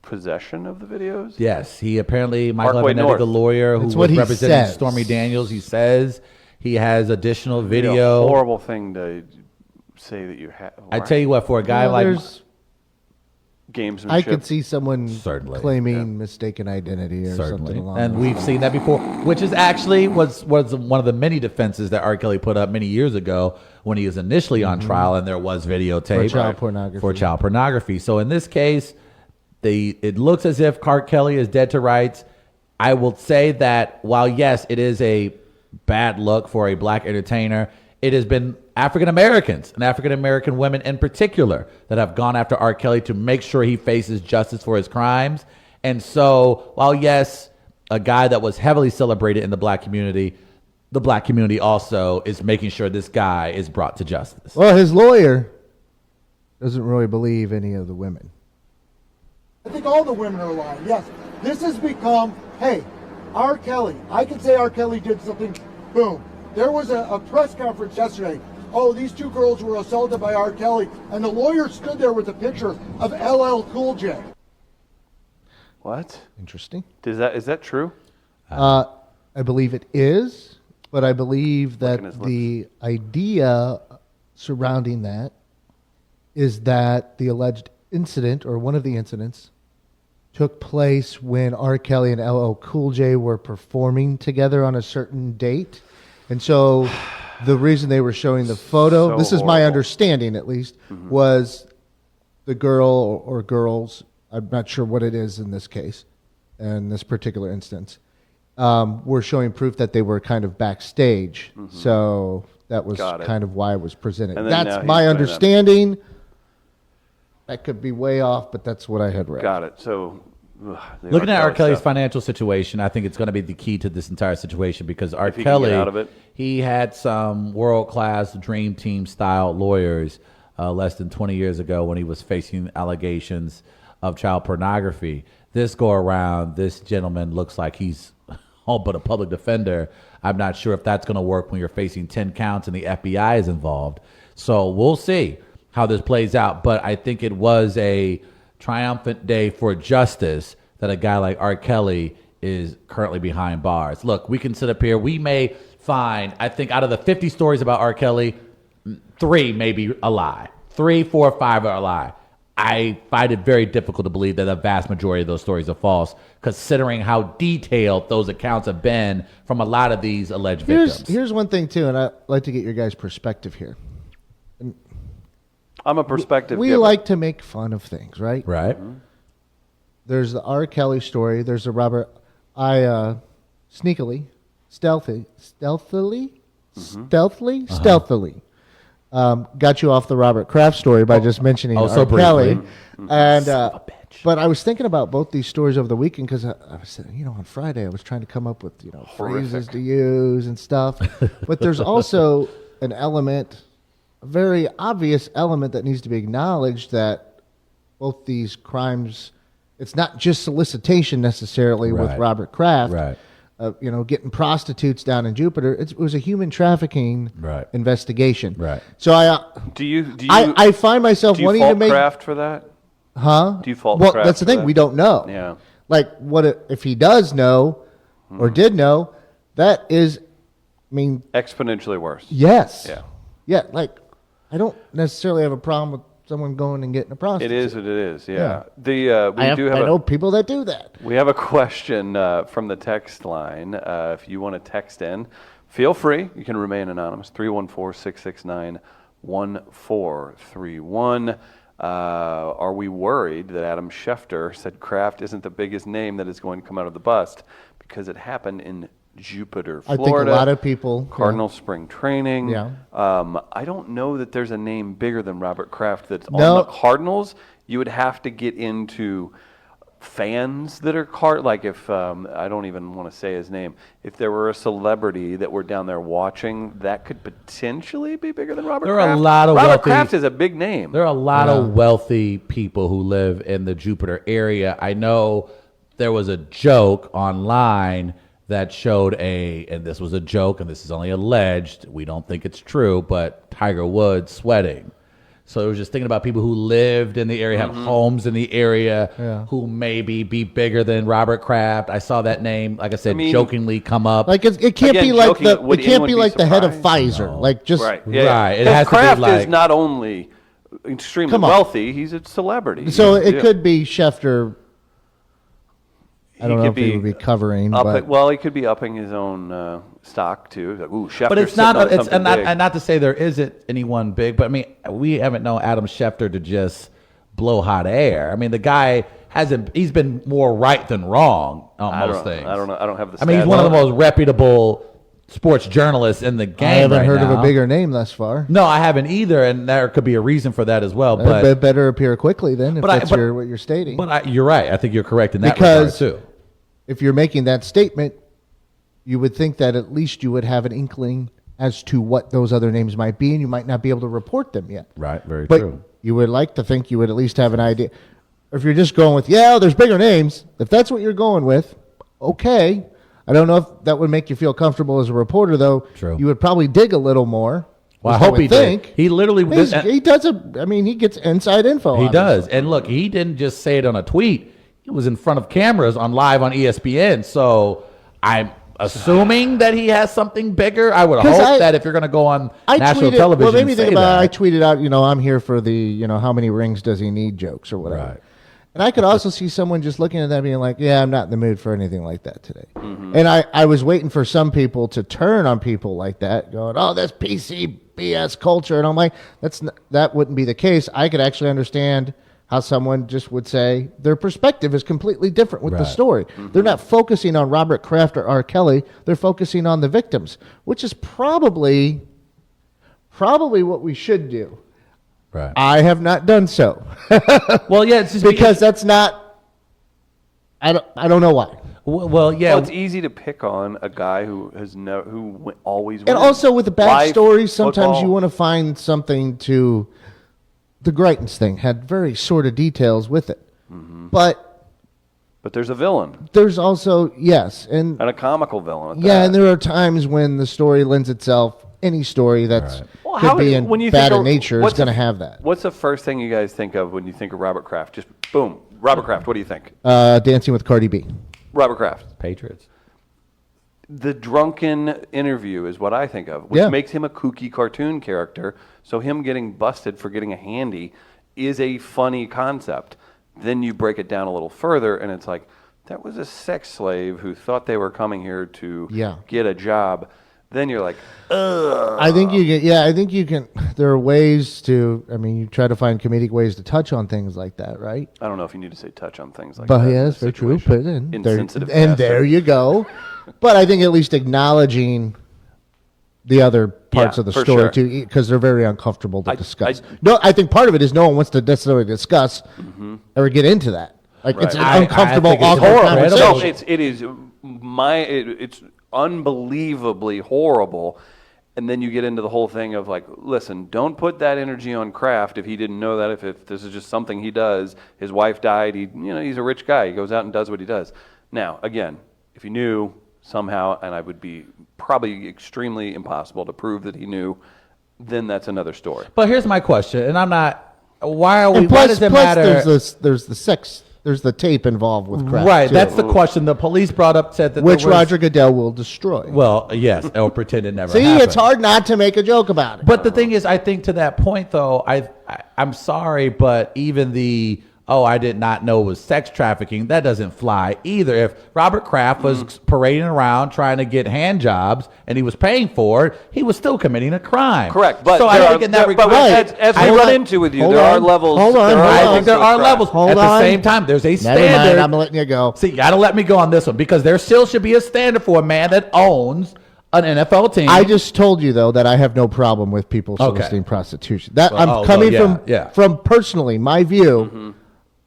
possession of the videos. Yes, Michael Parkway Avenatti, North. the lawyer who That's was what he representing says. Stormy Daniels, he says he has additional It'd be a video. horrible thing to say that you have. I tell you what, for a guy Well, like there's- gamesmanship. I could see someone Certainly. claiming mistaken identity or certainly, something along and those we've lines. seen that before, which is actually was one of the many defenses that R. Kelly put up many years ago when he was initially on trial, and there was videotape For child pornography. For child pornography. So in this case, it looks as if R. Kelly is dead to rights. I will say that while yes, it is a bad look for a black entertainer, it has been African Americans and African American women in particular that have gone after R. Kelly to make sure he faces justice for his crimes. And so while yes, a guy that was heavily celebrated in the black community, the black community also is making sure this guy is brought to justice. Well, his lawyer doesn't really believe any of the women. I think all the women are lying. Yes, this has become, hey, R. Kelly. I can say R. Kelly did something. Boom. There was a press conference yesterday. Oh, these two girls were assaulted by R. Kelly, and the lawyer stood there with a picture of LL Cool J. What? Interesting. Is that true? I believe it is, but I believe that Licking his the idea surrounding that is that the alleged incident, or one of the incidents, took place when R. Kelly and LL Cool J were performing together on a certain date. And so the reason they were showing the photo, So this is my horrible. understanding at least, was the girl or girls, I'm not sure what it is in this case, in this particular instance, were showing proof that they were kind of backstage. So that was Got it. kind of why it was presented. And then now That's he's my doing that. understanding. That could be way off, but that's what I had read. Got it. So, the Looking at R. Kelly's stuff. financial situation, I think it's going to be the key to this entire situation because R. If he can get Kelly, out of it. he had some world-class dream team style lawyers less than 20 years ago when he was facing allegations of child pornography. This go around, this gentleman looks like he's all but a public defender. I'm not sure if that's going to work when you're facing 10 counts and the FBI is involved. So we'll see how this plays out. But I think it was a triumphant day for justice that a guy like R. Kelly is currently behind bars. Look, we can sit up here. We may find, I think out of the 50 stories about R. Kelly, 3 may be a lie. 3, 4, 5 are a lie. I find it very difficult to believe that the vast majority of those stories are false, considering how detailed those accounts have been from a lot of these alleged victims. Here's one thing, too, and I'd like to get your guys' perspective here. I'm a perspective We giver. like to make fun of things, right? Right? There's the R. Kelly story. There's the Robert. Stealthily, got you off the Robert Kraft story by just mentioning Oh, R. so Kelly. briefly. And Son of a bitch. but I was thinking about both these stories over the weekend because I was sitting, on Friday I was trying to come up with phrases to use and stuff. But there's also an element, a very obvious element that needs to be acknowledged that both these crimes, it's not just solicitation necessarily with Right. Robert Kraft. Right. Getting prostitutes down in Jupiter. It was a human trafficking Right. investigation. Right. So Do you I find myself do you wanting fault to make Kraft for that? Huh? Do you fault Well, Kraft that's the for thing. that? We don't know. Yeah. Like, if he does know or did know, that is, Exponentially worse. yes. Yeah. Yeah. Like, I don't necessarily have a problem with someone going and getting a prostitute. It is what it is. Yeah. Yeah. I We know people that do that. We have a question from the text line. If you want to text in, feel free. You can remain anonymous. 314-669-1431. Are we worried that Adam Schefter said Kraft isn't the biggest name that is going to come out of the bust because it happened in Jupiter, I Florida? think a lot of people. Cardinal spring training. Yeah. I don't know that there's a name bigger than Robert Kraft that's No. on the Cardinals. You would have to get into fans that are like if I don't even want to say his name. If there were a celebrity that were down there watching, that could potentially be bigger than Robert There Kraft. are a lot of Robert wealthy- Kraft is a big name. There are a lot of wealthy people who live in the Jupiter area. I know there was a joke online that showed and this was a joke, and this is only alleged, we don't think it's true, but Tiger Woods sweating. So it was just thinking about people who lived in the area, have homes in the area, who maybe be bigger than Robert Kraft. I saw that name, like I said, jokingly come up. Like, it can't Again, be like joking, would it can't anyone be be like the head of surprised? Pfizer. Like, just right. Right. It Because has to be Kraft like- is not only extremely Come on. wealthy, he's a celebrity. So He's- it could be Schefter. I don't know if he would be covering, but he could be upping his own stock too. Like, ooh, Schefter's But it's sitting not, on it's something and not, big. and not to say there isn't anyone big, but I mean, we haven't known Adam Schefter to just blow hot air. I mean, the guy he's been more right than wrong on most things. I don't know. I don't have the. I mean, he's stats. one of the most reputable sports journalists in the game. I haven't right heard of now. a bigger name thus far. No, I haven't either, and there could be a reason for that as well. But It better appear quickly then, if but I- that's but- what you're stating. you're right. I think you're correct in that Because- regard too. If you're making that statement, you would think that at least you would have an inkling as to what those other names might be, and you might not be able to report them yet. Right, very But true. you would like to think you would at least have an idea. If you're just going with, there's bigger names, if that's what you're going with, okay. I don't know if that would make you feel comfortable as a reporter, though. True. You would probably dig a little more. Well, I is what hope we he think. did. He literally He does he gets inside info. He obviously. does. And look, he didn't just say it on a tweet. He was in front of cameras live on ESPN. So I'm assuming that he has something bigger. I would hope that if you're going to go on national television, well, maybe say think about that. it. I tweeted out, I'm here for the, how many rings does he need jokes or whatever. Right. And I could also see someone just looking at that being like, I'm not in the mood for anything like that today. And I was waiting for some people to turn on people like that, going, oh, that's PC BS culture. And I'm like, that wouldn't be the case. I could actually understand how someone just would say their perspective is completely different with the Right. story. They're not focusing on Robert Kraft or R. Kelly. They're focusing on the victims, which is probably what we should do. Right. I have not done so. Well, yeah, it's just because that's not. I don't know why. Well, yeah. Well, it's easy to pick on a guy who has always wins. And also with the bad Life, stories, sometimes football. you want to find something to. The Greitens thing had very sordid details with it, but there's a villain there's also and and a comical villain. At yeah, that. and there are times when the story lends itself. Any story that's Well, could be when you bad think in of- nature is what's going to the- have that. What's the first thing you guys think of when you think of Robert Kraft? Just boom, Robert Kraft. What do you think? Dancing with Cardi B. Robert Kraft. Patriots. The drunken interview is what I think of, which Yeah. makes him a kooky cartoon character. So him getting busted for getting a handy is a funny concept. Then you break it down a little further, and it's like, that was a sex slave who thought they were coming here to get a job. Then you're like, ugh. I think you can. There are ways to. I mean, you try to find comedic ways to touch on things like that, right? I don't know if you need to say touch on things like But that. yeah, in that's a very true. situation. Put it in. Insensitive and bastard. there you go. But I think at least acknowledging the other parts Yeah, of the for story sure. too, because they're very uncomfortable to discuss. I- No, I think part of it is no one wants to necessarily discuss or get into that. Like it's an Right. uncomfortable, I think it's awkward horrible. conversation. No, it is it's unbelievably horrible. And then you get into the whole thing of like, listen, don't put that energy on Kraft if he didn't know that. If this is just something he does, his wife died. He's a rich guy. He goes out and does what he does. Now, again, if he knew somehow, and I would be probably extremely impossible to prove that he knew, then that's another story. But here's my question, and I'm not. Why are we? And Why does it matter? There's the sex. There's the tape involved with Kraft. Right. too, That's the question. The police brought up said that which there was, Roger Goodell will destroy. Well, yes, or pretend it never See, happened. it's hard not to make a joke about it. But the thing is, I think to that point, though, I'm sorry, but even the I did not know it was sex trafficking, that doesn't fly either. If Robert Kraft was parading around trying to get hand jobs and he was paying for it, he was still committing a crime. Correct, but so I think in that regard, as we Hold run on. into with you, Hold there are on. levels. Hold on. there are Hold I on. levels think there of are Kraft. levels. Hold At the on. same time, there's a Never standard. mind, I'm letting you go. See, you got to let me go on this one because there still should be a standard for a man that owns an NFL team. I just told you though that I have no problem with people soliciting prostitution. That I'm coming from personally my view.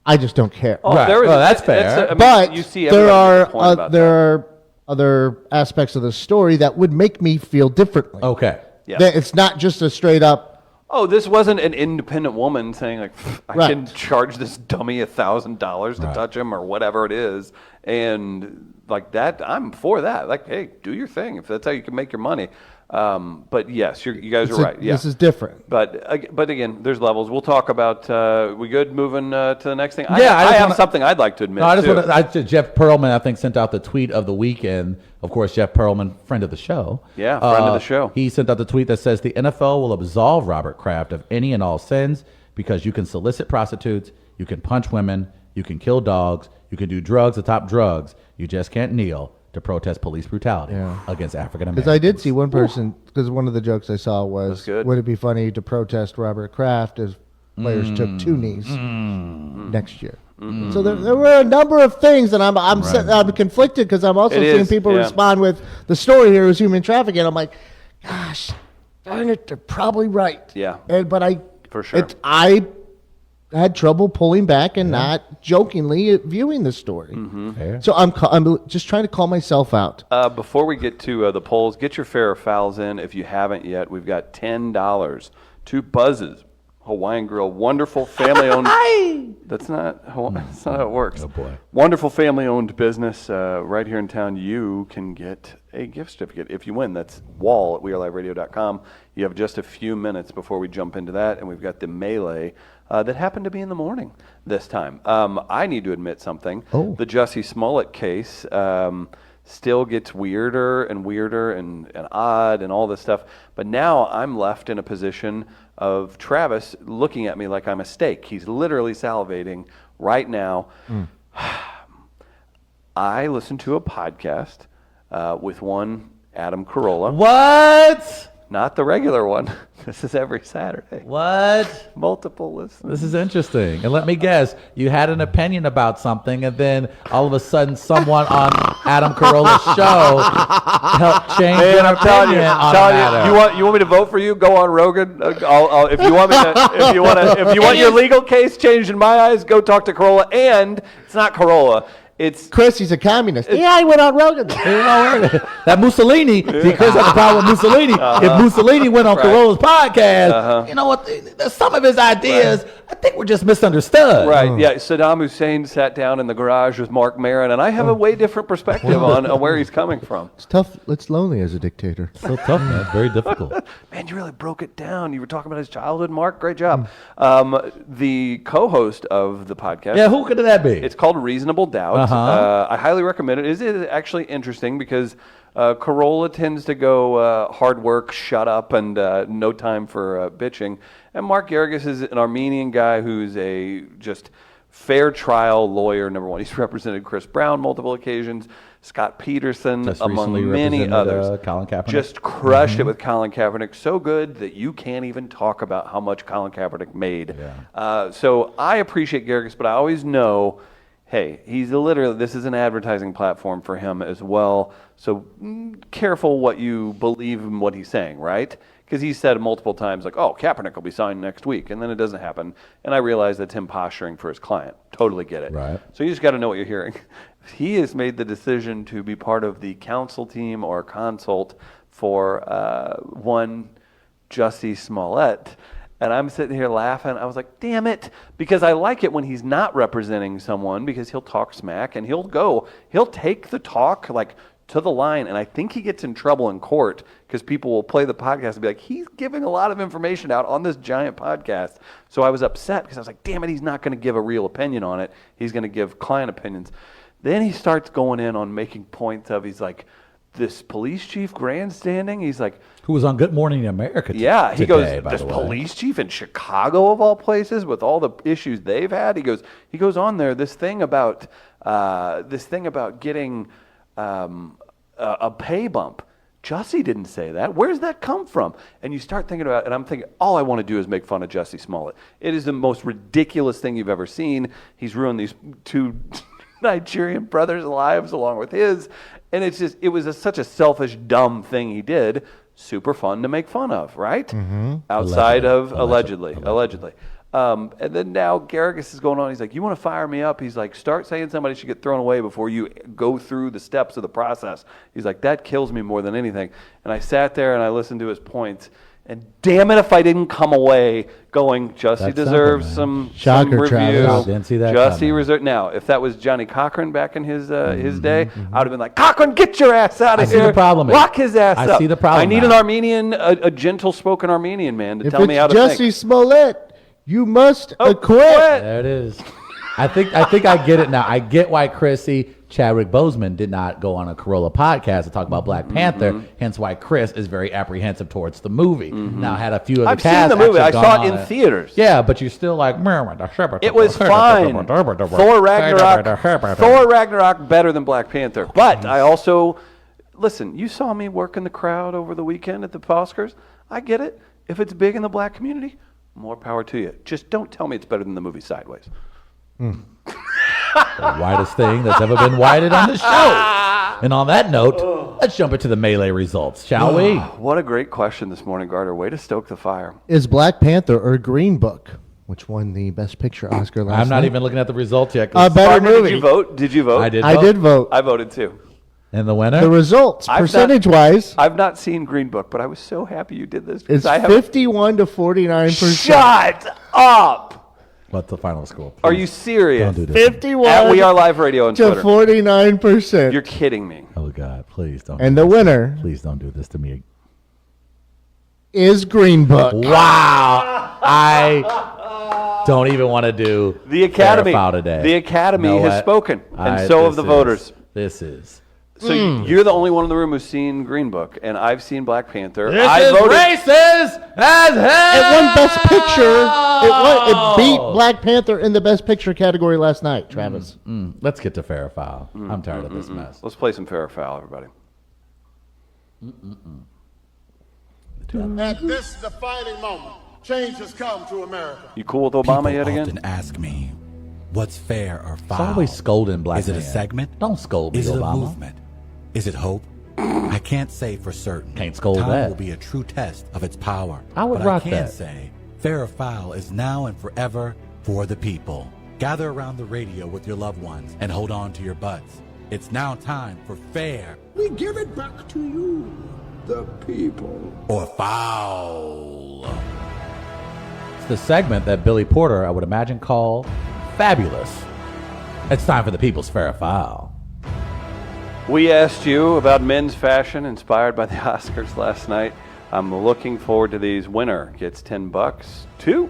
I just don't care. Oh, Right. there is Well, that's fair. I mean, But you see there everybody make a point are about that. are other aspects of the story that would make me feel differently. Okay. Yeah. That it's not just a straight up. Oh, this wasn't an independent woman saying like, I Right. can charge this dummy $1,000 to touch him or whatever it is, and like that, I'm for that. Like, hey, do your thing if that's how you can make your money. But yes, you guys are right. Yeah, This is different. but again, there's levels. We'll talk about. We good? Moving to the next thing. Yeah, I just have wanna- something I'd like to admit. No, I just too. want to. Jeff Pearlman, I think, sent out the tweet of the weekend. Of course, Jeff Pearlman, friend of the show. Yeah, friend of the show. He sent out the tweet that says the NFL will absolve Robert Kraft of any and all sins because you can solicit prostitutes, you can punch women, you can kill dogs, you can do drugs, the top drugs. You just can't kneel to protest police brutality against African Americans. Because I did see one person. Because one of the jokes I saw was, That's good. would it be funny to protest Robert Kraft as players took 2 knees next year? So there were a number of things, and I'm conflicted because I'm also It seeing is, people yeah. respond with the story here is human trafficking. I'm like, gosh, darn it, they're probably right. Yeah. But For sure. had trouble pulling back and not jokingly viewing the story. Fair. So I'm just trying to call myself out. Before we get to the polls, get your fair or fouls in if you haven't yet. We've got $10 to Buzz's Hawaiian Grill, wonderful family-owned. That's not how it works. Oh, boy. Wonderful family-owned business right here in town. You can get a gift certificate if you win. That's WAL at WeAreLiveRadio.com. You have just a few minutes before we jump into that, and we've got the melee that happened to be in the morning this time. I need to admit something. Oh. The Jussie Smollett case still gets weirder and weirder and odd and all this stuff. But now I'm left in a position of Travis looking at me like I'm a steak. He's literally salivating right now. I listened to a podcast with one Adam Carolla. What? Not the regular one. This is every Saturday. What? Multiple listeners. This is interesting. And let me guess, you had an opinion about something, and then all of a sudden someone on Adam Carolla's show helped change your I'm telling you, opinion on the matter. you want me to vote for you? Go on Rogan. If you want me to, if you want your legal case changed in my eyes, go talk to Carolla. And it's not Carolla. It's Chris, he's a communist. Yeah, I went on Rogan. That Mussolini, see, Chris has a problem with Mussolini. If Mussolini went on Carolla's podcast, you know what? Some of his ideas, I think, were just misunderstood. right. Yeah, Saddam Hussein sat down in the garage with Mark Maron, and I have a way different perspective on where he's coming from. It's tough. It's lonely as a dictator. So tough, man. Very difficult. Man, you really broke it down. You were talking about his childhood, Mark. Great job. The co-host of the podcast. Yeah, who could that be? It's called Reasonable Doubt. I highly recommend it. It is actually interesting because Carolla tends to go hard work, shut up, and no time for bitching. And Mark Garrigus is an Armenian guy who's a just fair trial lawyer, number one. He's represented Chris Brown multiple occasions, Scott Peterson, Just among recently many represented, others. Colin Kaepernick. Just crushed it with Colin Kaepernick. So good that you can't even talk about how much Colin Kaepernick made. So I appreciate Garrigus, but I always know, hey, he's literally, this is an advertising platform for him as well. So careful what you believe in what he's saying, right? Because he said multiple times, like, oh, Kaepernick will be signed next week, and then it doesn't happen. And I realize that's him posturing for his client. Totally get it. Right. So you just got to know what you're hearing. He has made the decision to be part of the counsel team or consult for one Jussie Smollett. And I'm sitting here laughing. I was like, damn it. Because I like it when he's not representing someone because he'll talk smack and he'll take the talk like to the line. And I think he gets in trouble in court because people will play the podcast and be like, he's giving a lot of information out on this giant podcast. So I was upset because I was like, damn it, he's not going to give a real opinion on it. He's going to give client opinions. Then he starts going in on making points of, he's like, this police chief grandstanding. He's like, Who was on Good Morning America yeah, he today, goes, by this the way. police chief in Chicago of all places with all the issues they've had. He goes on there, this thing about getting a pay bump. Jussie didn't say that. Where does that come from? And you start thinking about it, and I'm thinking, all I want to do is make fun of Jussie Smollett. It is the most ridiculous thing you've ever seen. He's ruined these two Nigerian brothers' lives along with his. And it was such a selfish, dumb thing he did. Super fun to make fun of, right? Mm-hmm. Outside of allegedly. And then now Garrigus is going on. He's like, you want to fire me up? He's like, start saying somebody should get thrown away before you go through the steps of the process. He's like, that kills me more than anything. And I sat there and I listened to his points. And damn it if I didn't come away going, Jussie deserves some Shocker, review. Travis. Didn't see that Jussie coming. reserved. Now, if that was Johnny Cochran back in his day, I would have been like, Cochran, get your ass out of I here. see the problem. Lock his ass up. I see the problem I need now. an Armenian, a gentle-spoken Armenian man to If tell me how it's to Jussie think. Smollett, you must acquit. There it is. I think I get it now. I get why Chadwick Boseman did not go on a Carolla podcast to talk about Black Panther. Hence why Chris is very appressive towards the movie. Now had a few of the I've cast seen the movie. I actually saw gone it on in theaters. Yeah, but you're still like It was fine. Thor Ragnarok better than Black Panther. But I also, listen, you saw me work in the crowd over the weekend at the Oscars. I get it. If it's big in the black community, more power to you. Just don't tell me it's better than the movie Sideways. The widest thing that's ever been whited on the show. And on that note, let's jump into the melee results, shall we? What a great question this morning, Garter. Way to stoke the fire. Is Black Panther or Green Book? which won the Best Picture Oscar last I'm not night. even looking at the results yet. 'Cause Better Gardner, movie. did you vote? Did you vote? I did. I did vote. I voted too. And the winner? The results, I've not- percentage-wise, I've not seen Green Book, but I was so happy you did this. is I 51 to 49%. Shut up! What's the final score? Are Please you serious? Don't do this. 51 At We Are Live Radio on to Twitter. 49%. You're kidding me. Oh, God. Please don't. And do the this. winner Please don't do this to me. is Green Book. Wow. I don't even want to do The Academy. fair foul today. The Academy Know has what? spoken, and so have the voters. This is. So you're the only one in the room who's seen Green Book, and I've seen Black Panther. This I is voted. racist as hell. It won Best Picture. It beat Black Panther in the Best Picture category last night, Travis. Let's get to fair or foul. I'm tired of this mess. Let's play some fair or foul, everybody. At this defining moment, change has come to America. You cool with Obama People yet again? often ask me, what's fair or It's foul? always scolding black Is it a man. segment? Don't scold me, Is it Obama. a movement? Is it hope? I can't say for certain. Can't scold Time that. will be a true test of its power. I would but rock I can that. say fair or foul is now and forever for the people. Gather around the radio with your loved ones and hold on to your butts. It's now time for fair We give it back to you, the people. or foul. It's the segment that Billy Porter, I would imagine, called Fabulous. It's time for the people's fair or foul. We asked you about men's fashion inspired by the Oscars last night. I'm looking forward to these. Winner gets $10 to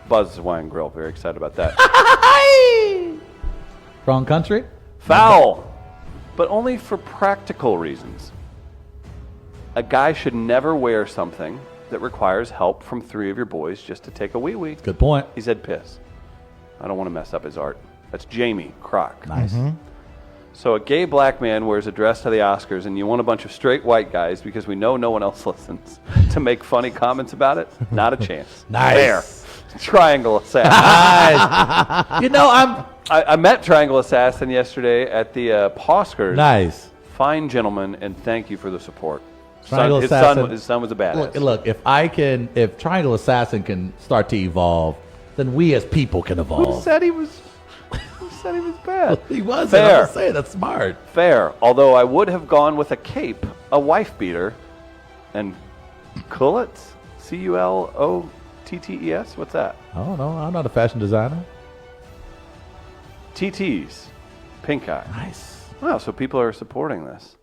Buzz's Wine Grill. Very excited about that. Wrong country? Foul, but only for practical reasons. A guy should never wear something that requires help from 3 of your boys just to take a wee-wee. Good point. He said piss. I don't want to mess up his art. That's Jamie Croc. Nice. So a gay black man wears a dress to the Oscars, and you want a bunch of straight white guys, because we know no one else listens, to make funny comments about it? Not a chance. Nice. There. Triangle Assassin. Nice. You know, I met Triangle Assassin yesterday at the Oscars. nice. Fine gentleman, and thank you for the support. Triangle his Assassin. son was a badass. Look, if Triangle Assassin can start to evolve, then we as people can Who evolve. said he was? Who said he was bad? He was. Fair. I'm just saying, that's smart. Fair. Although I would have gone with a cape, a wife beater, and culottes. Culottees. What's that? I don't know. I'm not a fashion designer. TTs. Pink eye. Nice. Wow, so people are supporting this.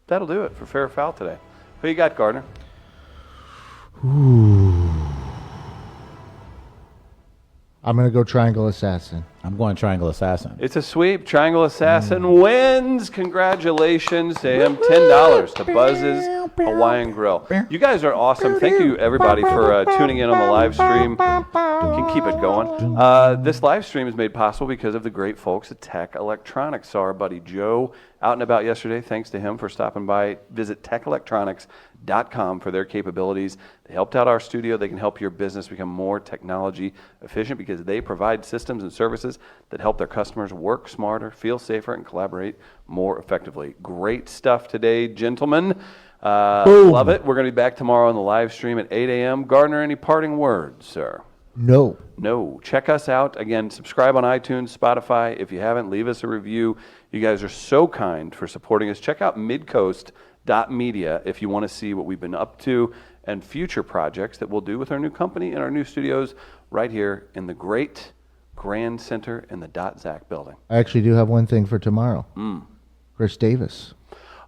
That'll do it for Fair or Foul today. Who you got, Gardner? I'm going to go Triangle Assassin. I'm going Triangle Assassin. It's a sweep. Triangle Assassin wins. Congratulations to him. $10 to Buzz's Hawaiian Grill. You guys are awesome. Thank you, everybody, for tuning in on the live stream. You can keep it going. This live stream is made possible because of the great folks at Tech Electronics. Saw our buddy Joe out and about yesterday. Thanks to him for stopping by. Visit techelectronics.com for their capabilities. They helped out our studio. They can help your business become more technology efficient because they provide systems and services that help their customers work smarter, feel safer, and collaborate more effectively. Great stuff today, gentlemen. Love it. We're going to be back tomorrow on the live stream at 8 a.m. Gardner, any parting words, sir? No. No. Check us out. Again, subscribe on iTunes, Spotify. If you haven't, leave us a review. You guys are so kind for supporting us. Check out midcoast.media if you want to see what we've been up to and future projects that we'll do with our new company and our new studios right here in the great Grand Center in the .Zac building. I actually do have one thing for tomorrow. Chris Davis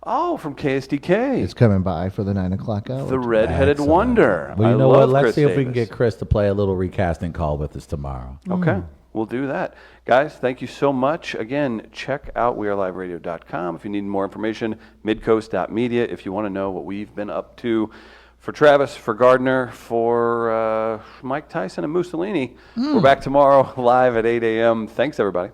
Oh, from KSDK. is coming by for the 9 o'clock hour. The Red-Headed Excellent. Wonder. Well, you I know love what? Let's Chris see if we can Davis. get Chris to play a little recasting call with us tomorrow. Okay, we'll do that. Guys, thank you so much. Again, check out weareliveradio.com. If you need more information, midcoast.media. If you want to know what we've been up to. For Travis, for Gardner, for Mike Tyson and Mussolini, we're back tomorrow live at 8 a.m. Thanks, everybody.